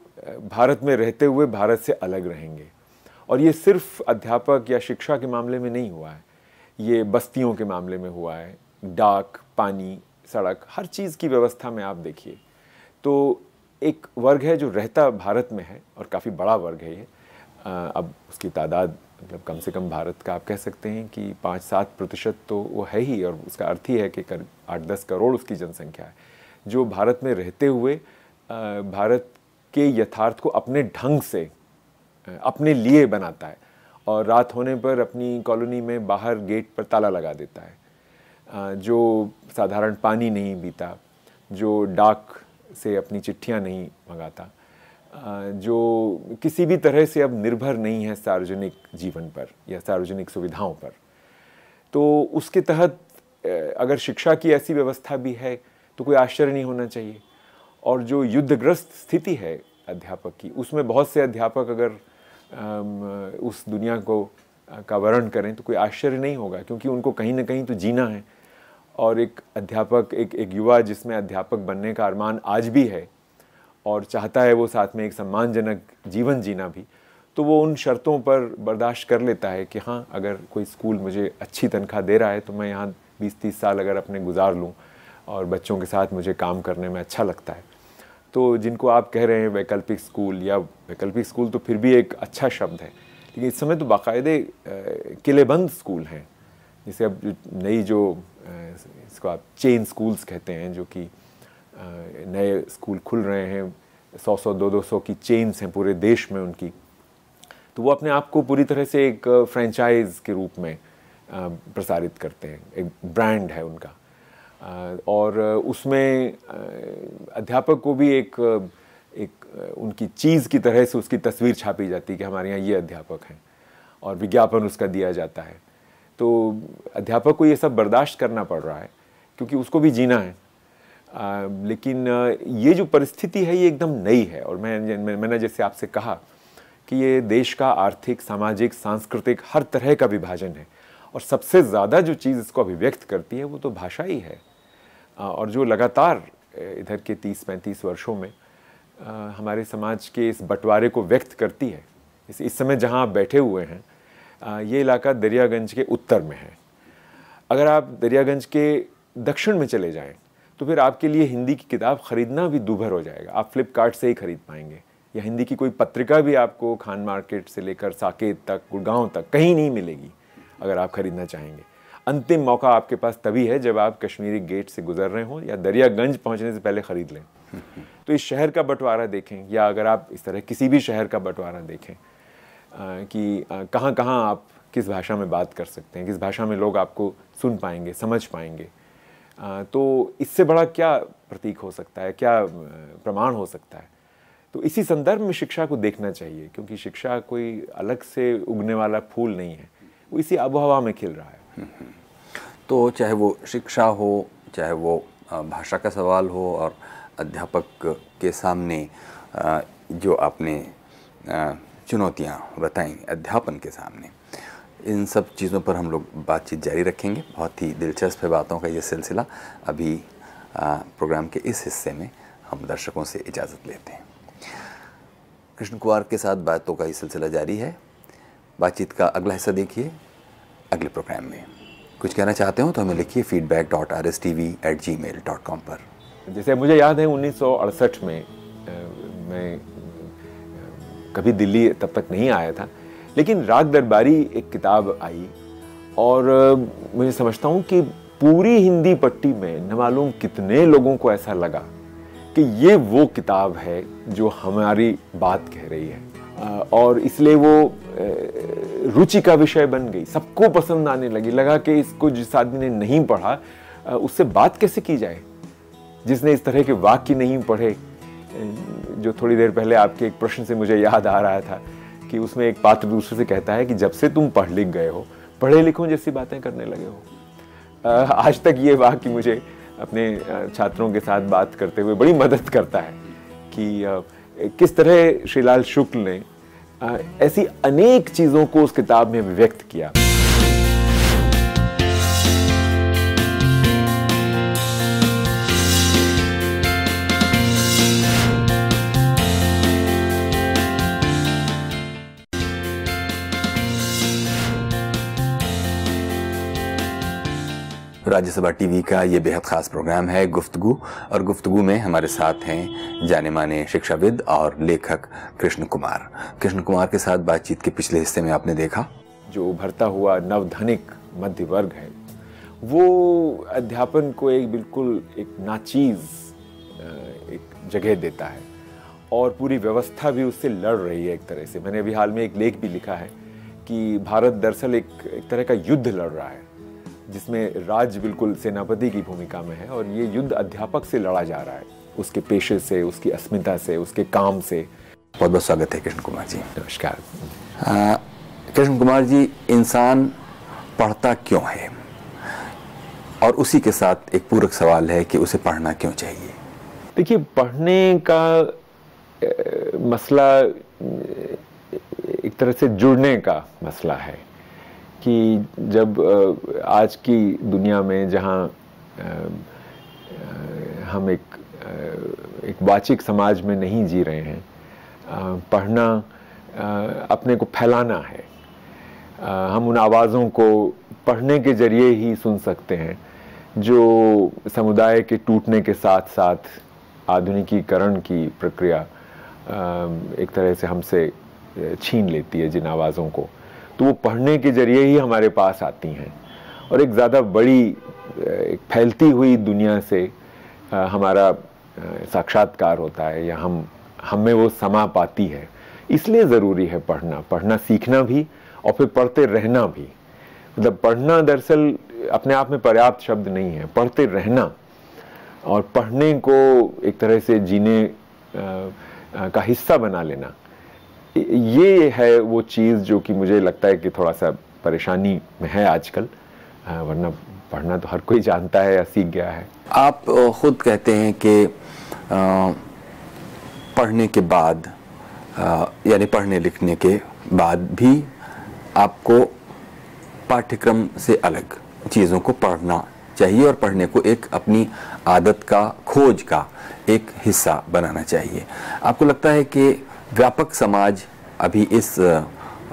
भारत में रहते हुए भारत से अलग रहेंगे। और ये सिर्फ अध्यापक या शिक्षा के मामले में नहीं हुआ है, ये बस्तियों के मामले में हुआ है। डाक, पानी, सड़क, हर चीज़ की व्यवस्था में आप देखिए तो एक वर्ग है जो रहता भारत में है और काफ़ी बड़ा वर्ग है ये। अब उसकी तादाद मतलब कम से कम भारत का आप कह सकते हैं कि 5-7% तो वो है ही, और उसका अर्थ ही है कि 8-10 करोड़ उसकी जनसंख्या है जो भारत में रहते हुए भारत के यथार्थ को अपने ढंग से अपने लिए बनाता है, और रात होने पर अपनी कॉलोनी में बाहर गेट पर ताला लगा देता है, जो साधारण पानी नहीं पीता, जो डाक से अपनी चिट्ठियां नहीं मंगाता, जो किसी भी तरह से अब निर्भर नहीं है सार्वजनिक जीवन पर या सार्वजनिक सुविधाओं पर। तो उसके तहत अगर शिक्षा की ऐसी व्यवस्था भी है तो कोई आश्चर्य नहीं होना चाहिए। और जो युद्धग्रस्त स्थिति है अध्यापक की, उसमें बहुत से अध्यापक अगर उस दुनिया का वर्णन करें तो कोई आश्चर्य नहीं होगा, क्योंकि उनको कहीं ना कहीं तो जीना है। और एक अध्यापक, एक युवा जिसमें अध्यापक बनने का अरमान आज भी है और चाहता है वो साथ में एक सम्मानजनक जीवन जीना भी, तो वो उन शर्तों पर बर्दाश्त कर लेता है कि हाँ, अगर कोई स्कूल मुझे अच्छी तनख्वाह दे रहा है तो मैं यहाँ 20-30 साल अगर अपने गुजार लूँ और बच्चों के साथ मुझे काम करने में अच्छा लगता है। तो जिनको आप कह रहे हैं वैकल्पिक स्कूल, या वैकल्पिक स्कूल तो फिर भी एक अच्छा शब्द है, लेकिन इस समय तो बाकायदे किलेबंद स्कूल हैं, जिसे अब नई जो इसको आप चेन स्कूल्स कहते हैं, जो कि नए स्कूल खुल रहे हैं, 100-100, 200 की चेन्स हैं पूरे देश में उनकी। तो वो अपने आप को पूरी तरह से एक फ्रेंचाइज के रूप में प्रसारित करते हैं, एक ब्रांड है उनका। और उसमें अध्यापक को भी एक उनकी चीज़ की तरह से उसकी तस्वीर छापी जाती है कि हमारे यहाँ ये अध्यापक हैं, और विज्ञापन उसका दिया जाता है। तो अध्यापक को ये सब बर्दाश्त करना पड़ रहा है क्योंकि उसको भी जीना है। लेकिन ये जो परिस्थिति है ये एकदम नई है, और मैंने जैसे आपसे कहा कि ये देश का आर्थिक, सामाजिक, सांस्कृतिक हर तरह का विभाजन है, और सबसे ज़्यादा जो चीज़ इसको अभिव्यक्त करती है वो तो भाषा ही है, और जो लगातार इधर के 30-35 वर्षों में हमारे समाज के इस बंटवारे को व्यक्त करती है। इस समय जहाँ आप बैठे हुए हैं ये इलाका दरियागंज के उत्तर में है। अगर आप दरियागंज के दक्षिण में चले जाएं तो फिर आपके लिए हिंदी की किताब ख़रीदना भी दूभर हो जाएगा। आप फ्लिपकार्ट से ही खरीद पाएंगे, या हिंदी की कोई पत्रिका भी आपको खान मार्केट से लेकर साकेत तक, गुड़गांव तक कहीं नहीं मिलेगी अगर आप खरीदना चाहेंगे। अंतिम मौका आपके पास तभी है जब आप कश्मीरी गेट से गुजर रहे हों या दरियागंज पहुंचने से पहले ख़रीद लें। तो इस शहर का बंटवारा देखें, या अगर आप इस तरह किसी भी शहर का बंटवारा देखें कि कहाँ कहाँ आप किस भाषा में बात कर सकते हैं, किस भाषा में लोग आपको सुन पाएंगे, समझ पाएंगे, तो इससे बड़ा क्या प्रतीक हो सकता है, क्या प्रमाण हो सकता है। तो इसी संदर्भ में शिक्षा को देखना चाहिए, क्योंकि शिक्षा कोई अलग से उगने वाला फूल नहीं है, वो इसी आबोहवा में खिल रहा है। तो चाहे वो शिक्षा हो, चाहे वो भाषा का सवाल हो, और अध्यापक के सामने जो आपने चुनौतियाँ बताई अध्यापन के सामने, इन सब चीज़ों पर हम लोग बातचीत जारी रखेंगे। बहुत ही दिलचस्प है बातों का ये सिलसिला। अभी प्रोग्राम के इस हिस्से में हम दर्शकों से इजाज़त लेते हैं। कृष्ण कुमार के साथ बातों का ये सिलसिला जारी है। बातचीत का अगला हिस्सा देखिए अगले प्रोग्राम में। कुछ कहना चाहते हो तो हमें लिखिए feedback.rstv@gmail.com पर। जैसे मुझे याद है 1968 में मैं कभी दिल्ली तब तक नहीं आया था, लेकिन राग दरबारी एक किताब आई, और मुझे समझता हूँ कि पूरी हिंदी पट्टी में न मालूम कितने लोगों को ऐसा लगा कि ये वो किताब है जो हमारी बात कह रही है, और इसलिए वो रुचि का विषय बन गई, सबको पसंद आने लगी। लगा कि इसको जिस आदमी ने नहीं पढ़ा उससे बात कैसे की जाए, जिसने इस तरह के वाक्य नहीं पढ़े। जो थोड़ी देर पहले आपके एक प्रश्न से मुझे याद आ रहा था कि उसमें एक पात्र दूसरे से कहता है कि जब से तुम पढ़ लिख गए हो, पढ़े लिखों जैसी बातें करने लगे हो। आज तक ये वाक्य मुझे अपने छात्रों के साथ बात करते हुए बड़ी मदद करता है कि किस तरह श्रीलाल शुक्ल ने ऐसी अनेक चीज़ों को उस किताब में व्यक्त किया। राज्यसभा टीवी का ये बेहद ख़ास प्रोग्राम है गुफ्तगू, और गुफ्तगू में हमारे साथ हैं जाने माने शिक्षाविद और लेखक कृष्ण कुमार। कृष्ण कुमार के साथ बातचीत के पिछले हिस्से में आपने देखा जो उभरता हुआ नवधनिक मध्य वर्ग है वो अध्यापन को एक बिल्कुल एक नाचीज एक जगह देता है, और पूरी व्यवस्था भी उससे लड़ रही है एक तरह से। मैंने अभी हाल में एक लेख भी लिखा है कि भारत दरअसल एक तरह का युद्ध लड़ रहा है, जिसमें राज्य बिल्कुल सेनापति की भूमिका में है, और ये युद्ध अध्यापक से लड़ा जा रहा है, उसके पेशे से, उसकी अस्मिता से, उसके काम से। बहुत बहुत स्वागत है कृष्ण कुमार जी। नमस्कार। कृष्ण कुमार जी, इंसान पढ़ता क्यों है, और उसी के साथ एक पूरक सवाल है कि उसे पढ़ना क्यों चाहिए। देखिए, पढ़ने का मसला एक तरह से जुड़ने का मसला है कि जब आज की दुनिया में जहाँ हम एक वाचिक समाज में नहीं जी रहे हैं, पढ़ना अपने को फैलाना है। हम उन आवाज़ों को पढ़ने के जरिए ही सुन सकते हैं जो समुदाय के टूटने के साथ साथ आधुनिकीकरण की प्रक्रिया एक तरह से हमसे छीन लेती है जिन आवाज़ों को। तो वो पढ़ने के जरिए ही हमारे पास आती हैं, और एक ज़्यादा बड़ी एक फैलती हुई दुनिया से हमारा साक्षात्कार होता है, या हम में वो समा पाती है। इसलिए ज़रूरी है पढ़ना सीखना भी, और फिर पढ़ते रहना भी। मतलब पढ़ना दरअसल अपने आप में पर्याप्त शब्द नहीं है, पढ़ते रहना और पढ़ने को एक तरह से जीने का हिस्सा बना लेना, ये है वो चीज़ जो कि मुझे लगता है कि थोड़ा सा परेशानी में है आजकल, वरना पढ़ना तो हर कोई जानता है या सीख गया है। आप खुद कहते हैं कि पढ़ने के बाद यानी पढ़ने लिखने के बाद भी आपको पाठ्यक्रम से अलग चीज़ों को पढ़ना चाहिए और पढ़ने को एक अपनी आदत का, खोज का एक हिस्सा बनाना चाहिए। आपको लगता है कि व्यापक समाज अभी इस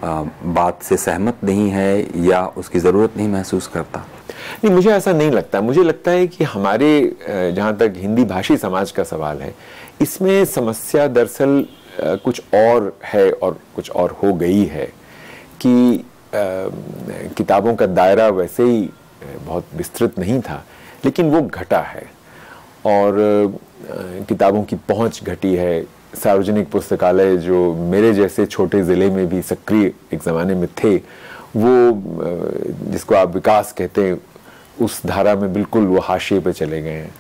बात से सहमत नहीं है या उसकी ज़रूरत नहीं महसूस करता? नहीं, मुझे ऐसा नहीं लगता। मुझे लगता है कि हमारे जहाँ तक हिंदी भाषी समाज का सवाल है, इसमें समस्या दरअसल कुछ और है और कुछ और हो गई है कि किताबों का दायरा वैसे ही बहुत विस्तृत नहीं था, लेकिन वो घटा है और किताबों की पहुंच घटी है। सार्वजनिक पुस्तकालय जो मेरे जैसे छोटे ज़िले में भी सक्रिय एक ज़माने में थे, वो जिसको आप विकास कहते हैं, उस धारा में बिल्कुल वो हाशिए पे चले गए हैं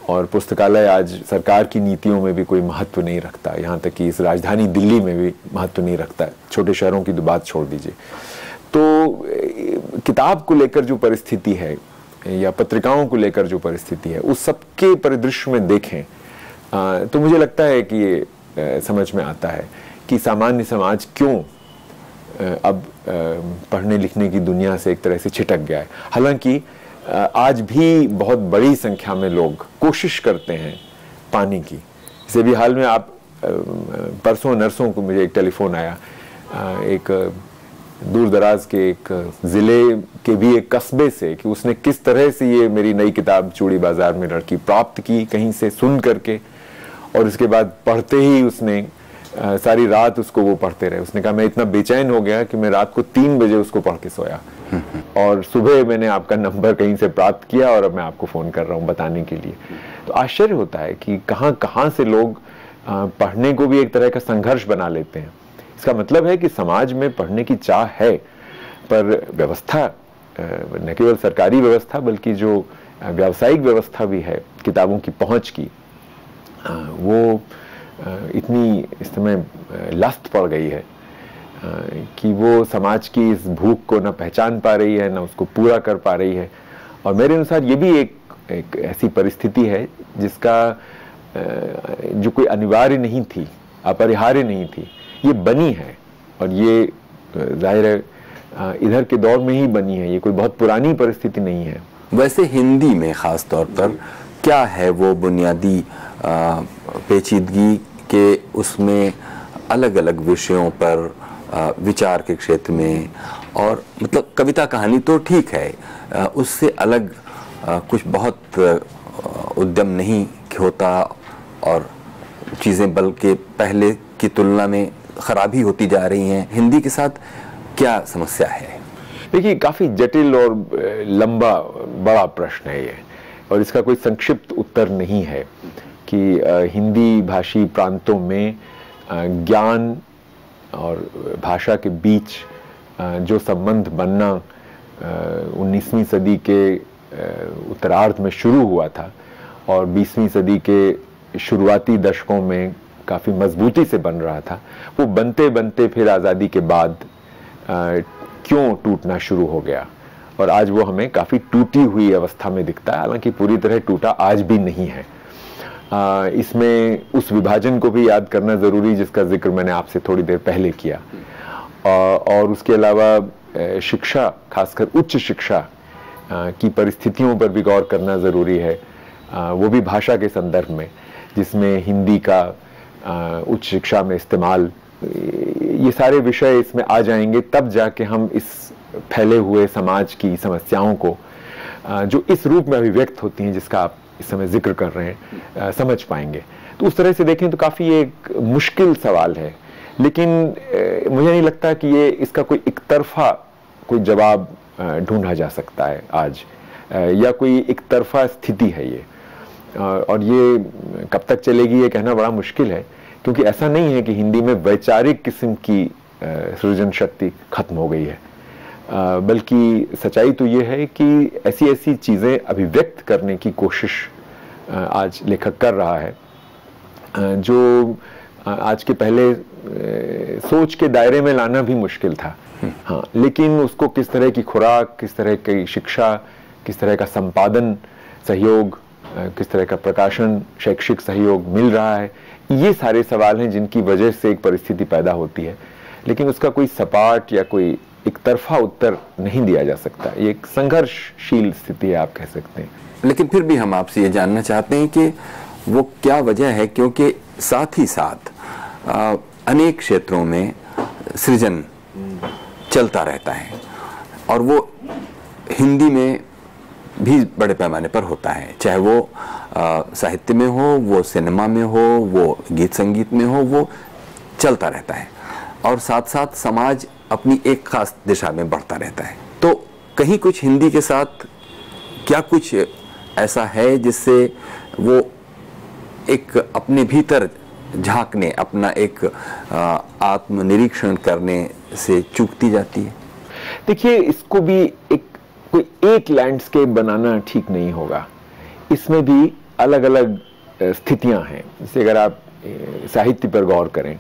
और पुस्तकालय आज सरकार की नीतियों में भी कोई महत्व नहीं रखता, यहाँ तक कि इस राजधानी दिल्ली में भी महत्व नहीं रखता। छोटे शहरों की तो बात छोड़ दीजिए। तो किताब को लेकर जो परिस्थिति है या पत्रिकाओं को लेकर जो परिस्थिति है, उस सबके परिदृश्य में देखें तो मुझे लगता है कि ये समझ में आता है कि सामान्य समाज क्यों अब पढ़ने लिखने की दुनिया से एक तरह से छिटक गया है। हालांकि आज भी बहुत बड़ी संख्या में लोग कोशिश करते हैं पाने की। जैसे भी हाल में आप परसों नरसों को मुझे एक टेलीफोन आया, एक दूर दराज के एक ज़िले के भी एक कस्बे से, कि उसने किस तरह से ये मेरी नई किताब चूड़ी बाजार में लड़की प्राप्त की कहीं से सुन करके, और इसके बाद पढ़ते ही उसने सारी रात उसको वो पढ़ते रहे। उसने कहा मैं इतना बेचैन हो गया कि मैं रात को 3 बजे उसको पढ़ के सोया और सुबह मैंने आपका नंबर कहीं से प्राप्त किया और अब मैं आपको फ़ोन कर रहा हूँ बताने के लिए। तो आश्चर्य होता है कि कहाँ से लोग पढ़ने को भी एक तरह का संघर्ष बना लेते हैं। इसका मतलब है कि समाज में पढ़ने की चाह है, पर व्यवस्था, न केवल सरकारी व्यवस्था बल्कि जो व्यावसायिक व्यवस्था भी है किताबों की पहुंच की, वो इतनी इस समय लस्त पड़ गई है कि वो समाज की इस भूख को न पहचान पा रही है, न उसको पूरा कर पा रही है। और मेरे अनुसार ये भी एक ऐसी परिस्थिति है जिसका जो कोई अनिवार्य नहीं थी, अपरिहार्य नहीं थी, ये बनी है। और ये जाहिर है इधर के दौर में ही बनी है, ये कोई बहुत पुरानी परिस्थिति नहीं है। वैसे हिंदी में ख़ास तौर पर क्या है वो बुनियादी पेचीदगी के उसमें अलग अलग विषयों पर विचार के क्षेत्र में, और मतलब कविता कहानी तो ठीक है, उससे अलग कुछ बहुत उद्यम नहीं होता और चीज़ें बल्कि पहले की तुलना में ख़राबी होती जा रही हैं। हिंदी के साथ क्या समस्या है? देखिए, काफ़ी जटिल और लंबा बड़ा प्रश्न है ये, और इसका कोई संक्षिप्त उत्तर नहीं है कि हिंदी भाषी प्रांतों में ज्ञान और भाषा के बीच जो संबंध बनना 19वीं सदी के उत्तरार्ध में शुरू हुआ था और 20वीं सदी के शुरुआती दशकों में काफ़ी मजबूती से बन रहा था, वो बनते बनते फिर आज़ादी के बाद क्यों टूटना शुरू हो गया और आज वो हमें काफ़ी टूटी हुई अवस्था में दिखता है। हालांकि पूरी तरह टूटा आज भी नहीं है। इसमें उस विभाजन को भी याद करना ज़रूरी जिसका जिक्र मैंने आपसे थोड़ी देर पहले किया, और उसके अलावा शिक्षा, खासकर उच्च शिक्षा की परिस्थितियों पर भी गौर करना ज़रूरी है, वो भी भाषा के संदर्भ में, जिसमें हिंदी का उच्च शिक्षा में इस्तेमाल, ये सारे विषय इसमें आ जाएंगे, तब जाके हम इस फैले हुए समाज की समस्याओं को जो इस रूप में अभिव्यक्त होती हैं जिसका आप इस समय जिक्र कर रहे हैं समझ पाएंगे। तो उस तरह से देखें तो काफ़ी एक मुश्किल सवाल है, लेकिन मुझे नहीं लगता कि ये इसका कोई एक तरफा कोई जवाब ढूंढा जा सकता है आज, या कोई एक तरफा स्थिति है ये, और ये कब तक चलेगी ये कहना बड़ा मुश्किल है, क्योंकि ऐसा नहीं है कि हिंदी में वैचारिक किस्म की सृजन शक्ति खत्म हो गई है। बल्कि सच्चाई तो ये है कि ऐसी ऐसी चीज़ें अभिव्यक्त करने की कोशिश आज लेखक कर रहा है जो आज के पहले सोच के दायरे में लाना भी मुश्किल था। हाँ, लेकिन उसको किस तरह की खुराक, किस तरह की शिक्षा, किस तरह का संपादन सहयोग, किस तरह का प्रकाशन शैक्षिक सहयोग मिल रहा है, ये सारे सवाल हैं जिनकी वजह से एक परिस्थिति पैदा होती है। लेकिन उसका कोई सपाट या कोई एक तरफा उत्तर नहीं दिया जा सकता। ये एक संघर्षशील स्थिति है, आप कह सकते हैं। लेकिन फिर भी हम आपसे ये जानना चाहते हैं कि वो क्या वजह है, क्योंकि साथ ही साथ अनेक क्षेत्रों में सृजन चलता रहता है और वो हिंदी में भी बड़े पैमाने पर होता है, चाहे वो साहित्य में हो, वो सिनेमा में हो, वो गीत संगीत में हो, वो चलता रहता है और साथ साथ समाज अपनी एक खास दिशा में बढ़ता रहता है। तो कहीं कुछ हिंदी के साथ क्या कुछ ऐसा है जिससे वो एक अपने भीतर झांकने, अपना एक आत्मनिरीक्षण करने से चूकती जाती है? देखिए, इसको भी कोई एक लैंडस्केप बनाना ठीक नहीं होगा। इसमें भी अलग अलग स्थितियां हैं। जैसे अगर आप साहित्य पर गौर करें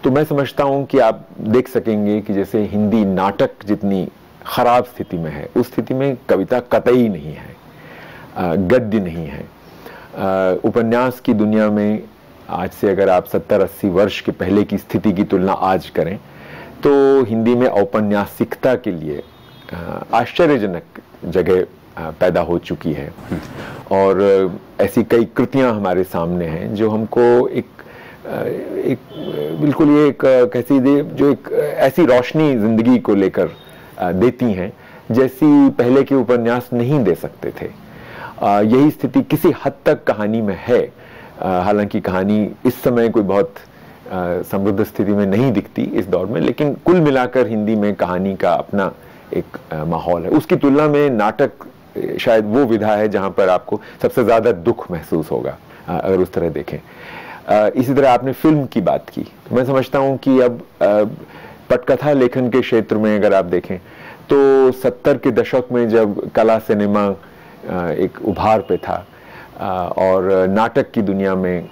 तो मैं समझता हूं कि आप देख सकेंगे कि जैसे हिंदी नाटक जितनी खराब स्थिति में है, उस स्थिति में कविता कतई नहीं है, गद्य नहीं है। उपन्यास की दुनिया में आज से अगर आप 70-80 वर्ष के पहले की स्थिति की तुलना आज करें तो हिंदी में औपन्यासिकता के लिए आश्चर्यजनक जगह पैदा हो चुकी है और ऐसी कई कृतियां हमारे सामने हैं जो हमको एक बिल्कुल ये एक कैसी दे जो एक ऐसी रोशनी जिंदगी को लेकर देती हैं जैसी पहले के उपन्यास नहीं दे सकते थे। यही स्थिति किसी हद तक कहानी में है। हालांकि कहानी इस समय कोई बहुत समृद्ध स्थिति में नहीं दिखती इस दौर में, लेकिन कुल मिलाकर हिंदी में कहानी का अपना एक माहौल है। उसकी तुलना में नाटक शायद वो विधा है जहां पर आपको सबसे ज्यादा दुख महसूस होगा अगर उस तरह देखें। इसी तरह आपने फिल्म की बात की, तो मैं समझता हूं कि अब पटकथा लेखन के क्षेत्र में अगर आप देखें तो 70 के दशक में जब कला सिनेमा एक उभार पे था और नाटक की दुनिया में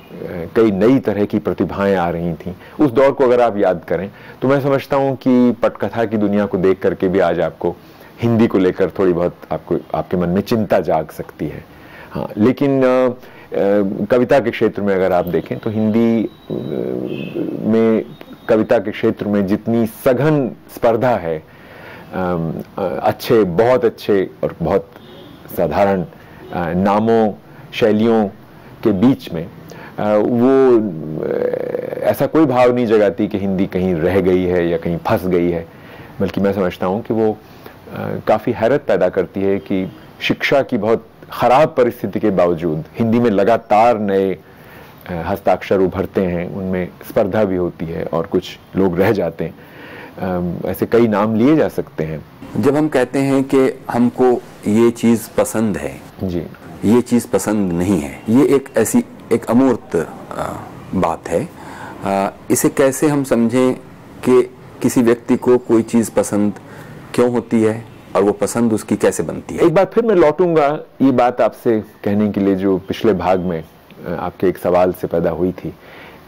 कई नई तरह की प्रतिभाएं आ रही थीं, उस दौर को अगर आप याद करें तो मैं समझता हूं कि पटकथा की दुनिया को देख करके भी आज आपको हिंदी को लेकर थोड़ी बहुत आपके मन में चिंता जाग सकती है। हाँ, लेकिन कविता के क्षेत्र में अगर आप देखें तो हिंदी में कविता के क्षेत्र में जितनी सघन स्पर्धा है अच्छे, बहुत अच्छे और बहुत साधारण नामों, शैलियों के बीच में, वो ऐसा कोई भाव नहीं जगाती कि हिंदी कहीं रह गई है या कहीं फंस गई है, बल्कि मैं समझता हूँ कि वो काफ़ी हैरत पैदा करती है कि शिक्षा की बहुत ख़राब परिस्थिति के बावजूद हिंदी में लगातार नए हस्ताक्षर उभरते हैं, उनमें स्पर्धा भी होती है और कुछ लोग रह जाते हैं। ऐसे कई नाम लिए जा सकते हैं। जब हम कहते हैं कि हमको ये चीज़ पसंद है जी, ये चीज़ पसंद नहीं है, ये एक ऐसी एक अमूर्त बात है। इसे कैसे हम समझें कि किसी व्यक्ति को कोई चीज़ पसंद क्यों होती है और वो पसंद उसकी कैसे बनती है? एक बार फिर मैं लौटूंगा ये बात आपसे कहने के लिए जो पिछले भाग में आपके एक सवाल से पैदा हुई थी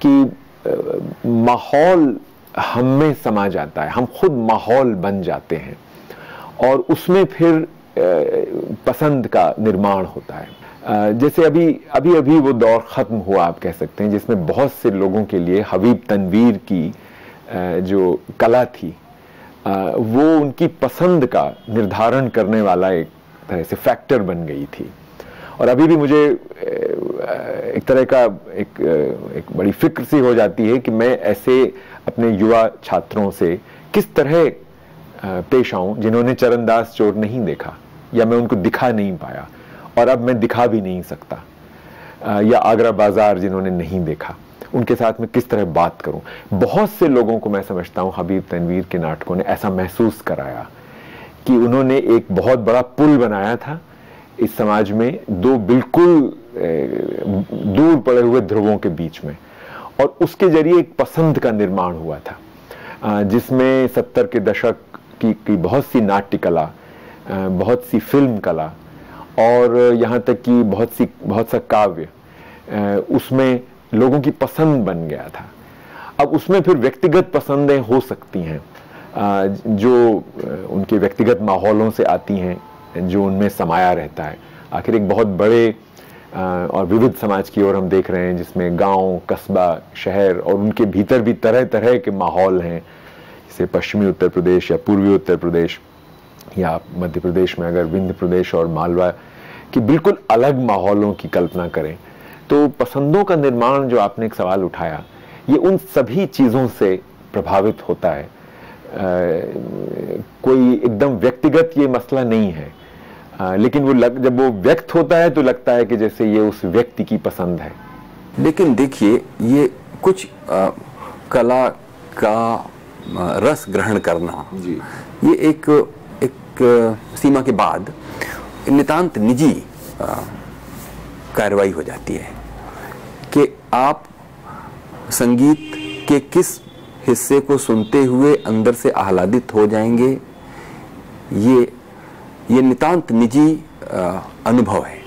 कि माहौल हम में समा जाता है, हम खुद माहौल बन जाते हैं और उसमें फिर पसंद का निर्माण होता है। जैसे अभी वो दौर ख़त्म हुआ आप कह सकते हैं जिसमें बहुत से लोगों के लिए हबीब तनवीर की जो कला थी वो उनकी पसंद का निर्धारण करने वाला एक तरह से फैक्टर बन गई थी। और अभी भी मुझे एक तरह का एक बड़ी फिक्र सी हो जाती है कि मैं ऐसे अपने युवा छात्रों से किस तरह पेश आऊं जिन्होंने चरणदास चोर नहीं देखा या मैं उनको दिखा नहीं पाया और अब मैं दिखा भी नहीं सकता, या आगरा बाजार जिन्होंने नहीं देखा, उनके साथ में किस तरह बात करूं। बहुत से लोगों को मैं समझता हूं हबीब तनवीर के नाटकों ने ऐसा महसूस कराया कि उन्होंने एक बहुत बड़ा पुल बनाया था इस समाज में दो बिल्कुल दूर पड़े हुए ध्रुवों के बीच में, और उसके जरिए एक पसंद का निर्माण हुआ था जिसमें 70 के दशक की बहुत सी नाट्य कला, बहुत सी फिल्म कला और यहाँ तक कि बहुत सा काव्य उसमें लोगों की पसंद बन गया था। अब उसमें फिर व्यक्तिगत पसंदें हो सकती हैं जो उनके व्यक्तिगत माहौलों से आती हैं, जो उनमें समाया रहता है। आखिर एक बहुत बड़े और विविध समाज की ओर हम देख रहे हैं जिसमें गांव, कस्बा, शहर और उनके भीतर भी तरह तरह के माहौल हैं। जैसे पश्चिमी उत्तर प्रदेश या पूर्वी उत्तर प्रदेश या मध्य प्रदेश में अगर विंध्य प्रदेश और मालवा की बिल्कुल अलग माहौलों की कल्पना करें तो पसंदों का निर्माण, जो आपने एक सवाल उठाया, ये उन सभी चीज़ों से प्रभावित होता है। कोई एकदम व्यक्तिगत ये मसला नहीं है, लेकिन वो जब वो व्यक्त होता है तो लगता है कि जैसे ये उस व्यक्ति की पसंद है। लेकिन देखिए, ये कुछ कला का रस ग्रहण करना जी, ये एक सीमा के बाद नितांत निजी कार्रवाई हो जाती है कि आप संगीत के किस हिस्से को सुनते हुए अंदर से आह्लादित हो जाएंगे, ये नितांत निजी अनुभव है।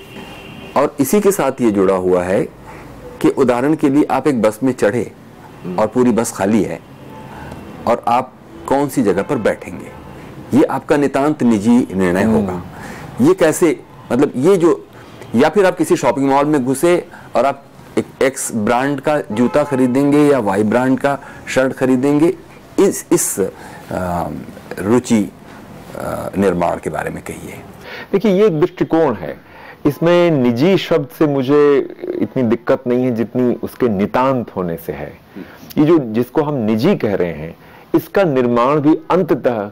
और इसी के साथ ये जुड़ा हुआ है कि उदाहरण के लिए आप एक बस में चढ़े और पूरी बस खाली है और आप कौन सी जगह पर बैठेंगे, ये आपका नितांत निजी निर्णय होगा। ये कैसे, मतलब ये जो, या फिर आप किसी शॉपिंग मॉल में घुसे और आप एक एक्स ब्रांड का जूता खरीदेंगे या वाई ब्रांड का शर्ट खरीदेंगे, इस रुचि निर्माण के बारे में कहिए। देखिए, ये एक दृष्टिकोण है। इसमें निजी शब्द से मुझे इतनी दिक्कत नहीं है जितनी उसके नितांत होने से है। ये जो जिसको हम निजी कह रहे हैं, इसका निर्माण भी अंततः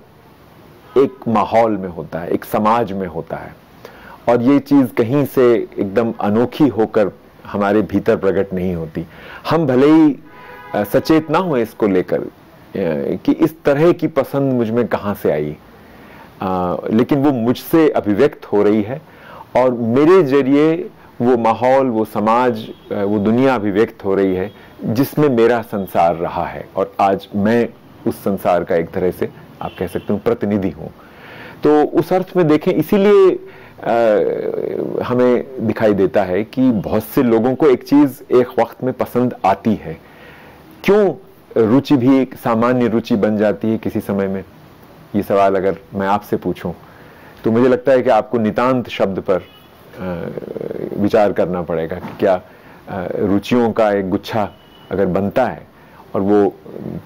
एक माहौल में होता है, एक समाज में होता है, और ये चीज कहीं से एकदम अनोखी होकर हमारे भीतर प्रकट नहीं होती। हम भले ही सचेत ना हो इसको लेकर कि इस तरह की पसंद मुझ में कहाँ से आई, लेकिन वो मुझसे अभिव्यक्त हो रही है और मेरे जरिए वो माहौल, वो समाज, वो दुनिया अभिव्यक्त हो रही है जिसमें मेरा संसार रहा है, और आज मैं उस संसार का एक तरह से आप कह सकते हो प्रतिनिधि हूं। तो उस अर्थ में देखें, इसीलिए हमें दिखाई देता है कि बहुत से लोगों को एक चीज एक वक्त में पसंद आती है। क्यों रुचि भी एक सामान्य रुचि बन जाती है किसी समय में, ये सवाल अगर मैं आपसे पूछूं तो मुझे लगता है कि आपको नितांत शब्द पर विचार करना पड़ेगा कि क्या रुचियों का एक गुच्छा अगर बनता है और वो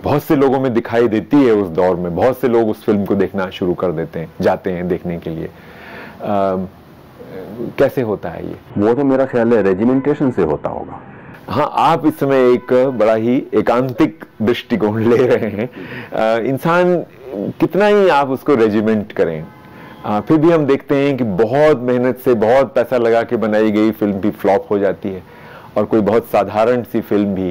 बहुत से लोगों में दिखाई देती है उस दौर में, बहुत से लोग उस फिल्म को देखना शुरू कर देते हैं, जाते हैं देखने के लिए, कैसे होता है ये? वो तो मेरा ख्याल है रेजिमेंटेशन से होता होगा। हाँ, आप इस समय एक बड़ा ही एकांतिक दृष्टिकोण ले रहे हैं। इंसान कितना ही आप उसको रेजिमेंट करें, फिर भी हम देखते हैं कि बहुत मेहनत से, बहुत पैसा लगा के बनाई गई फिल्म भी फ्लॉप हो जाती है, और कोई बहुत साधारण सी फिल्म भी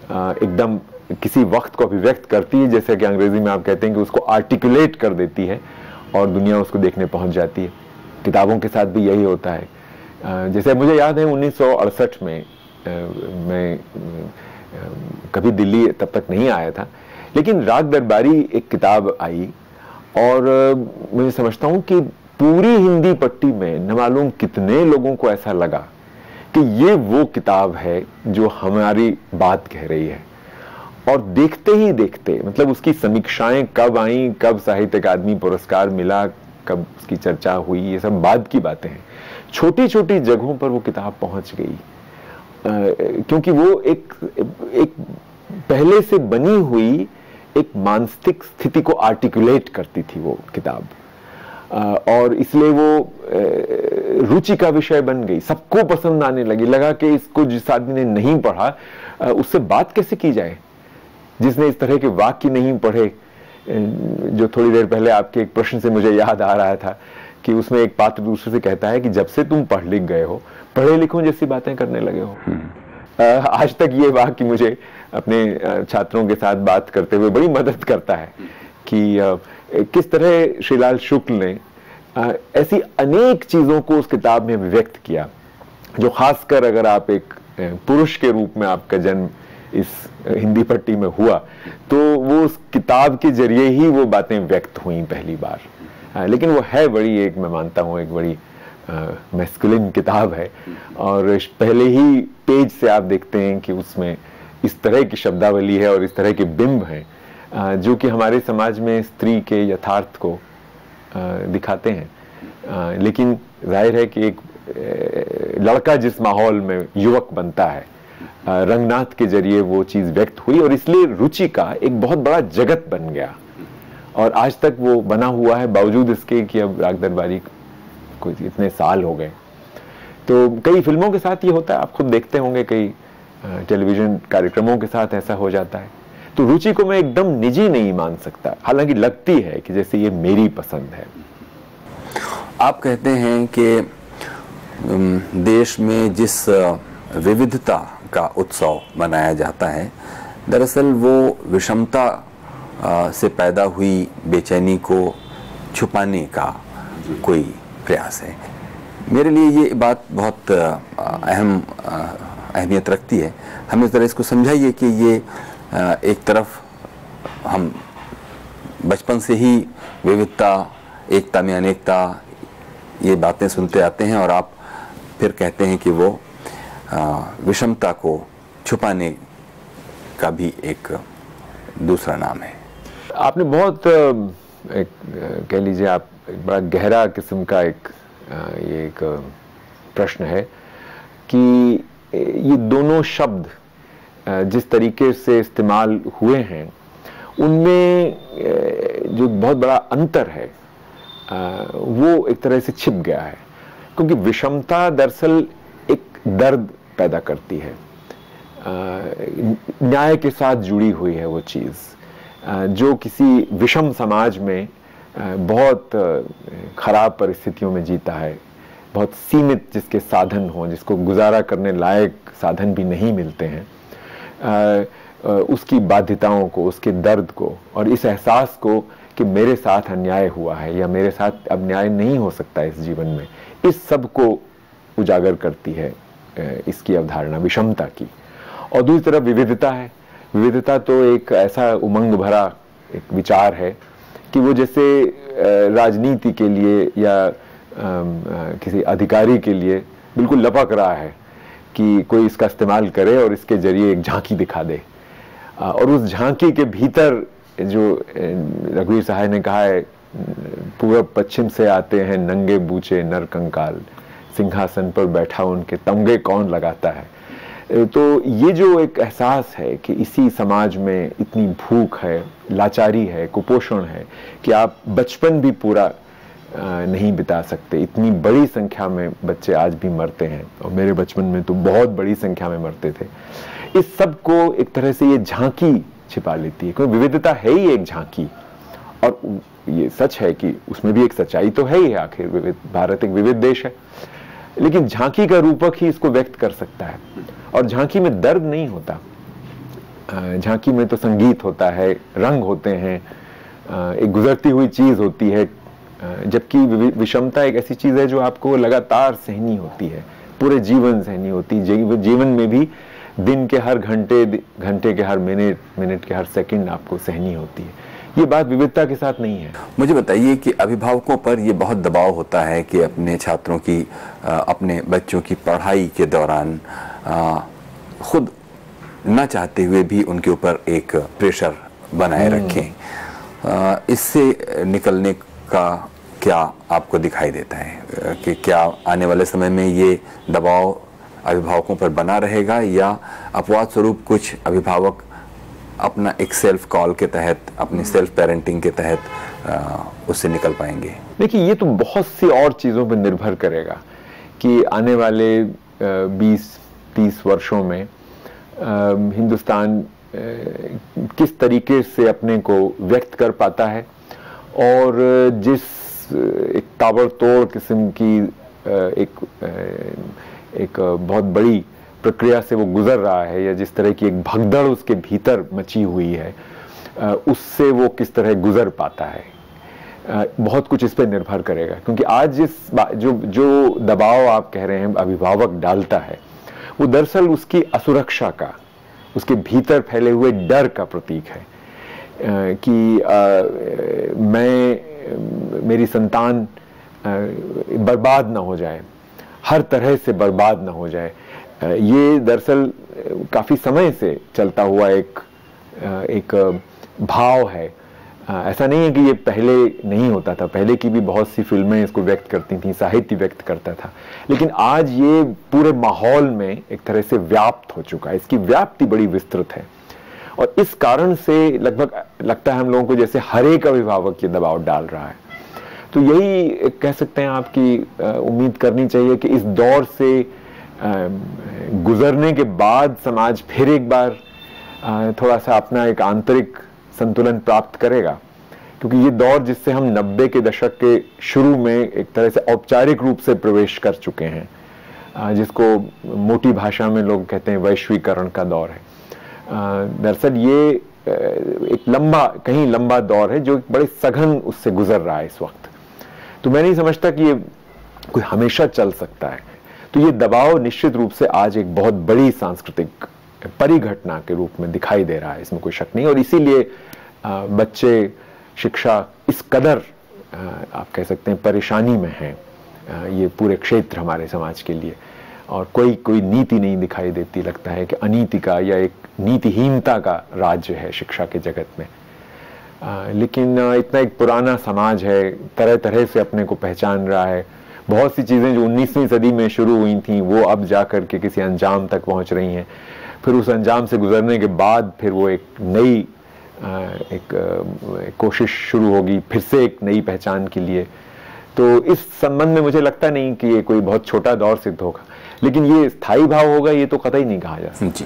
एकदम किसी वक्त को अभिव्यक्त करती है, जैसे कि अंग्रेजी में आप कहते हैं कि उसको आर्टिकुलेट कर देती है और दुनिया उसको देखने पहुंच जाती है। किताबों के साथ भी यही होता है। जैसे मुझे याद है 1968 में मैं कभी दिल्ली तब तक नहीं आया था, लेकिन राग दरबारी एक किताब आई और मैं समझता हूं कि पूरी हिंदी पट्टी में न मालूम कितने लोगों को ऐसा लगा कि ये वो किताब है जो हमारी बात कह रही है। और देखते ही देखते, मतलब उसकी समीक्षाएं कब आई, कब साहित्य अकादमी पुरस्कार मिला, कब उसकी चर्चा हुई, ये सब बाद की बातें हैं। छोटी छोटी जगहों पर वो किताब पहुंच गई, क्योंकि वो एक पहले से बनी हुई एक मानसिक स्थिति को आर्टिकुलेट करती थी वो किताब, और इसलिए वो रुचि का विषय बन गई, सबको पसंद आने लगी। लगा कि इसको जिस आदमी ने नहीं पढ़ा उससे बात कैसे की जाए, जिसने इस तरह के वाक्य नहीं पढ़े। जो थोड़ी देर पहले आपके एक प्रश्न से मुझे याद आ रहा था कि उसमें एक पात्र दूसरे से कहता है कि जब से तुम पढ़ लिख गए हो, पढ़े लिखों जैसी बातें करने लगे हो। आज तक ये वाक्य मुझे अपने छात्रों के साथ बात करते हुए बड़ी मदद करता है कि किस तरह श्रीलाल शुक्ल ने ऐसी अनेक चीजों को उस किताब में व्यक्त किया, जो खासकर अगर आप एक पुरुष के रूप में आपका जन्म इस हिंदी पट्टी में हुआ, तो वो उस किताब के जरिए ही वो बातें व्यक्त हुई पहली बार। लेकिन वो है बड़ी, एक मैं मानता हूँ एक बड़ी मैस्कुलिन किताब है, और पहले ही पेज से आप देखते हैं कि उसमें इस तरह की शब्दावली है और इस तरह के बिंब हैं जो कि हमारे समाज में स्त्री के यथार्थ को दिखाते हैं। लेकिन जाहिर है कि एक लड़का जिस माहौल में युवक बनता है, रंगनाथ के जरिए वो चीज व्यक्त हुई, और इसलिए रुचि का एक बहुत बड़ा जगत बन गया और आज तक वो बना हुआ है, बावजूद इसके कि अब राग दरबारी को इतने साल हो गए। तो कई फिल्मों के साथ ये होता है, आप खुद देखते होंगे, कई टेलीविजन कार्यक्रमों के साथ ऐसा हो जाता है। तो रुचि को मैं एकदम निजी नहीं मान सकता, हालांकि लगती है कि जैसे ये मेरी पसंद है। आप कहते हैं कि देश में जिस विविधता का उत्सव मनाया जाता है, दरअसल वो विषमता से पैदा हुई बेचैनी को छुपाने का कोई प्रयास है। मेरे लिए ये बात बहुत अहमियत रखती है। हम इस तरह इसको समझाइए कि ये एक तरफ हम बचपन से ही विविधता, एकता में अनेकता, ये बातें सुनते आते हैं, और आप फिर कहते हैं कि वो विषमता को छुपाने का भी एक दूसरा नाम है। आपने बहुत एक कह लीजिए आप एक बड़ा गहरा किस्म का ये एक प्रश्न है कि ये दोनों शब्द जिस तरीके से इस्तेमाल हुए हैं उनमें जो बहुत बड़ा अंतर है वो एक तरह से छिप गया है, क्योंकि विषमता दरअसल एक दर्द पैदा करती है, न्याय के साथ जुड़ी हुई है वो चीज़ जो किसी विषम समाज में बहुत खराब परिस्थितियों में जीता है, बहुत सीमित जिसके साधन हों, जिसको गुजारा करने लायक साधन भी नहीं मिलते हैं, उसकी बाध्यताओं को, उसके दर्द को और इस एहसास को कि मेरे साथ अन्याय हुआ है या मेरे साथ अब न्याय नहीं हो सकता इस जीवन में, इस सब को उजागर करती है इसकी अवधारणा विषमता की। और दूसरी तरफ विविधता है। विविधता तो एक ऐसा उमंग भरा एक विचार है कि वो जैसे राजनीति के लिए या किसी अधिकारी के लिए बिल्कुल लपक रहा है कि कोई इसका इस्तेमाल करे और इसके जरिए एक झांकी दिखा दे, और उस झांकी के भीतर जो रघुवीर सहाय ने कहा है, पूर्व पश्चिम से आते हैं नंगे बूचे नर कंकाल, सिंहासन पर बैठा उनके तमगे कौन लगाता है। तो ये जो एक एहसास है कि इसी समाज में इतनी भूख है, लाचारी है, कुपोषण है कि आप बचपन भी पूरा नहीं बिता सकते, इतनी बड़ी संख्या में बच्चे आज भी मरते हैं, और मेरे बचपन में तो बहुत बड़ी संख्या में मरते थे। इस सब को एक तरह से ये झांकी छिपा लेती है, क्योंकि विविधता है ही एक झांकी, और ये सच है कि उसमें भी एक सच्चाई तो है ही, आखिर भारत एक विविध देश है, लेकिन झांकी का रूपक ही इसको व्यक्त कर सकता है। और झांकी में दर्द नहीं होता, झांकी में तो संगीत होता है, रंग होते हैं, एक गुजरती हुई चीज होती है, जबकि विषमता एक ऐसी चीज है जो आपको लगातार सहनी होती है, पूरे जीवन सहनी होती है। जीवन में भी दिन के हर घंटे के हर मिनट के हर सेकंड आपको सहनी होती है। ये बात विविधता के साथ नहीं है। मुझे बताइए कि अभिभावकों पर ये बहुत दबाव होता है कि अपने छात्रों की, अपने बच्चों की पढ़ाई के दौरान खुद न चाहते हुए भी उनके ऊपर एक प्रेशर बनाए रखें। इससे निकलने का क्या आपको दिखाई देता है कि क्या आने वाले समय में ये दबाव अभिभावकों पर बना रहेगा, या अपवाद स्वरूप कुछ अभिभावक अपना एक सेल्फ कॉल के तहत, अपनी सेल्फ पेरेंटिंग के तहत उससे निकल पाएंगे? देखिए, ये तो बहुत सी और चीज़ों पर निर्भर करेगा कि आने वाले 20-30 वर्षों में हिंदुस्तान किस तरीके से अपने को व्यक्त कर पाता है, और जिस एक ताबड़तोड़ किस्म की एक बहुत बड़ी प्रक्रिया से वो गुजर रहा है, या जिस तरह की एक भगदड़ उसके भीतर मची हुई है, उससे वो किस तरह गुजर पाता है, बहुत कुछ इस पर निर्भर करेगा। क्योंकि आज जो दबाव आप कह रहे हैं अभिभावक डालता है, वो दरअसल उसकी असुरक्षा का, उसके भीतर फैले हुए डर का प्रतीक है कि मेरी संतान बर्बाद ना हो जाए, हर तरह से बर्बाद ना हो जाए। ये दरअसल काफ़ी समय से चलता हुआ एक भाव है। ऐसा नहीं है कि ये पहले नहीं होता था, पहले की भी बहुत सी फिल्में इसको व्यक्त करती थीं, साहित्य व्यक्त करता था, लेकिन आज ये पूरे माहौल में एक तरह से व्याप्त हो चुका है। इसकी व्याप्ति बड़ी विस्तृत है और इस कारण से लगभग लगता है हम लोगों को जैसे हर एक अभिभावक ये दबाव डाल रहा है। तो यही कह सकते हैं आपकी उम्मीद करनी चाहिए कि इस दौर से गुजरने के बाद समाज फिर एक बार थोड़ा सा अपना एक आंतरिक संतुलन प्राप्त करेगा, क्योंकि ये दौर जिससे हम 90 के दशक के शुरू में एक तरह से औपचारिक रूप से प्रवेश कर चुके हैं, जिसको मोटी भाषा में लोग कहते हैं वैश्वीकरण का दौर है। दरअसल ये एक कहीं लंबा दौर है जो बड़े सघन उससे गुजर रहा है इस वक्त। तो मैं नहीं समझता कि ये कोई हमेशा चल सकता है। तो ये दबाव निश्चित रूप से आज एक बहुत बड़ी सांस्कृतिक परिघटना के रूप में दिखाई दे रहा है, इसमें कोई शक नहीं। और इसीलिए बच्चे शिक्षा इस कदर आप कह सकते हैं परेशानी में हैं, ये पूरे क्षेत्र हमारे समाज के लिए। और कोई नीति नहीं दिखाई देती, लगता है कि अनीति का या एक नीतिहीनता का राज्य है शिक्षा के जगत में। लेकिन इतना एक पुराना समाज है, तरह तरह से अपने को पहचान रहा है। बहुत सी चीज़ें जो 19वीं सदी में शुरू हुई थी वो अब जा कर के किसी अंजाम तक पहुंच रही हैं। फिर उस अंजाम से गुजरने के बाद फिर वो एक नई एक कोशिश शुरू होगी फिर से एक नई पहचान के लिए। तो इस संबंध में मुझे लगता नहीं कि ये कोई बहुत छोटा दौर सिद्ध होगा, लेकिन ये स्थायी भाव होगा ये तो कतई नहीं कहा जा सकता। जी,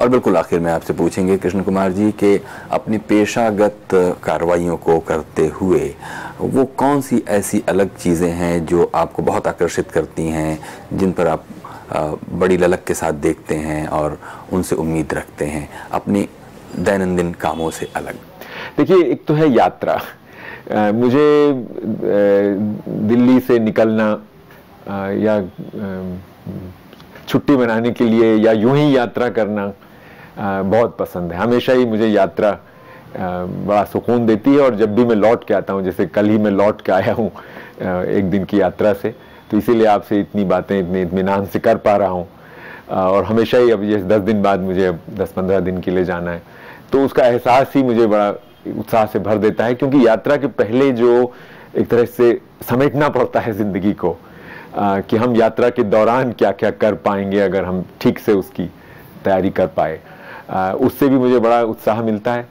और बिल्कुल आखिर में आपसे पूछेंगे कृष्ण कुमार जी कि अपनी पेशागत कार्रवाइयों को करते हुए वो कौन सी ऐसी अलग चीज़ें हैं जो आपको बहुत आकर्षित करती हैं, जिन पर आप बड़ी ललक के साथ देखते हैं और उनसे उम्मीद रखते हैं अपनी दैनंदिन कामों से अलग? देखिए, एक तो है यात्रा। मुझे दिल्ली से निकलना या छुट्टी मनाने के लिए या यूं ही यात्रा करना बहुत पसंद है। हमेशा ही मुझे यात्रा बड़ा सुकून देती है। और जब भी मैं लौट के आता हूँ, जैसे कल ही मैं लौट के आया हूँ एक दिन की यात्रा से, तो इसीलिए आपसे इतनी बातें इतने इत्मीनान से कर पा रहा हूँ। और हमेशा ही अब ये 10 दिन बाद मुझे 10-15 दिन के लिए जाना है, तो उसका एहसास ही मुझे बड़ा उत्साह से भर देता है। क्योंकि यात्रा के पहले जो एक तरह से समेटना पड़ता है जिंदगी को, कि हम यात्रा के दौरान क्या क्या कर पाएंगे अगर हम ठीक से उसकी तैयारी कर पाए, उससे भी मुझे बड़ा उत्साह मिलता है।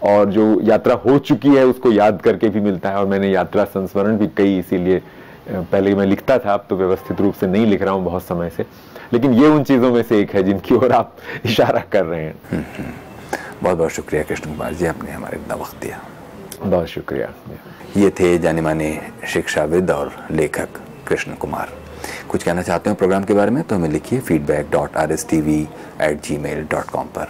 और जो यात्रा हो चुकी है उसको याद करके भी मिलता है। और मैंने यात्रा संस्मरण भी कई, इसीलिए पहले मैं लिखता था, अब तो व्यवस्थित रूप से नहीं लिख रहा हूँ बहुत समय से, लेकिन ये उन चीज़ों में से एक है जिनकी ओर आप इशारा कर रहे हैं। बहुत बहुत शुक्रिया कृष्ण कुमार जी, आपने हमारे इतना वक्त दिया। बहुत शुक्रिया। ये थे जाने माने शिक्षाविद और लेखक कृष्ण कुमार। कुछ कहना चाहते हो प्रोग्राम के बारे में तो हमें लिखिए feedback.rstv@gmail.com पर।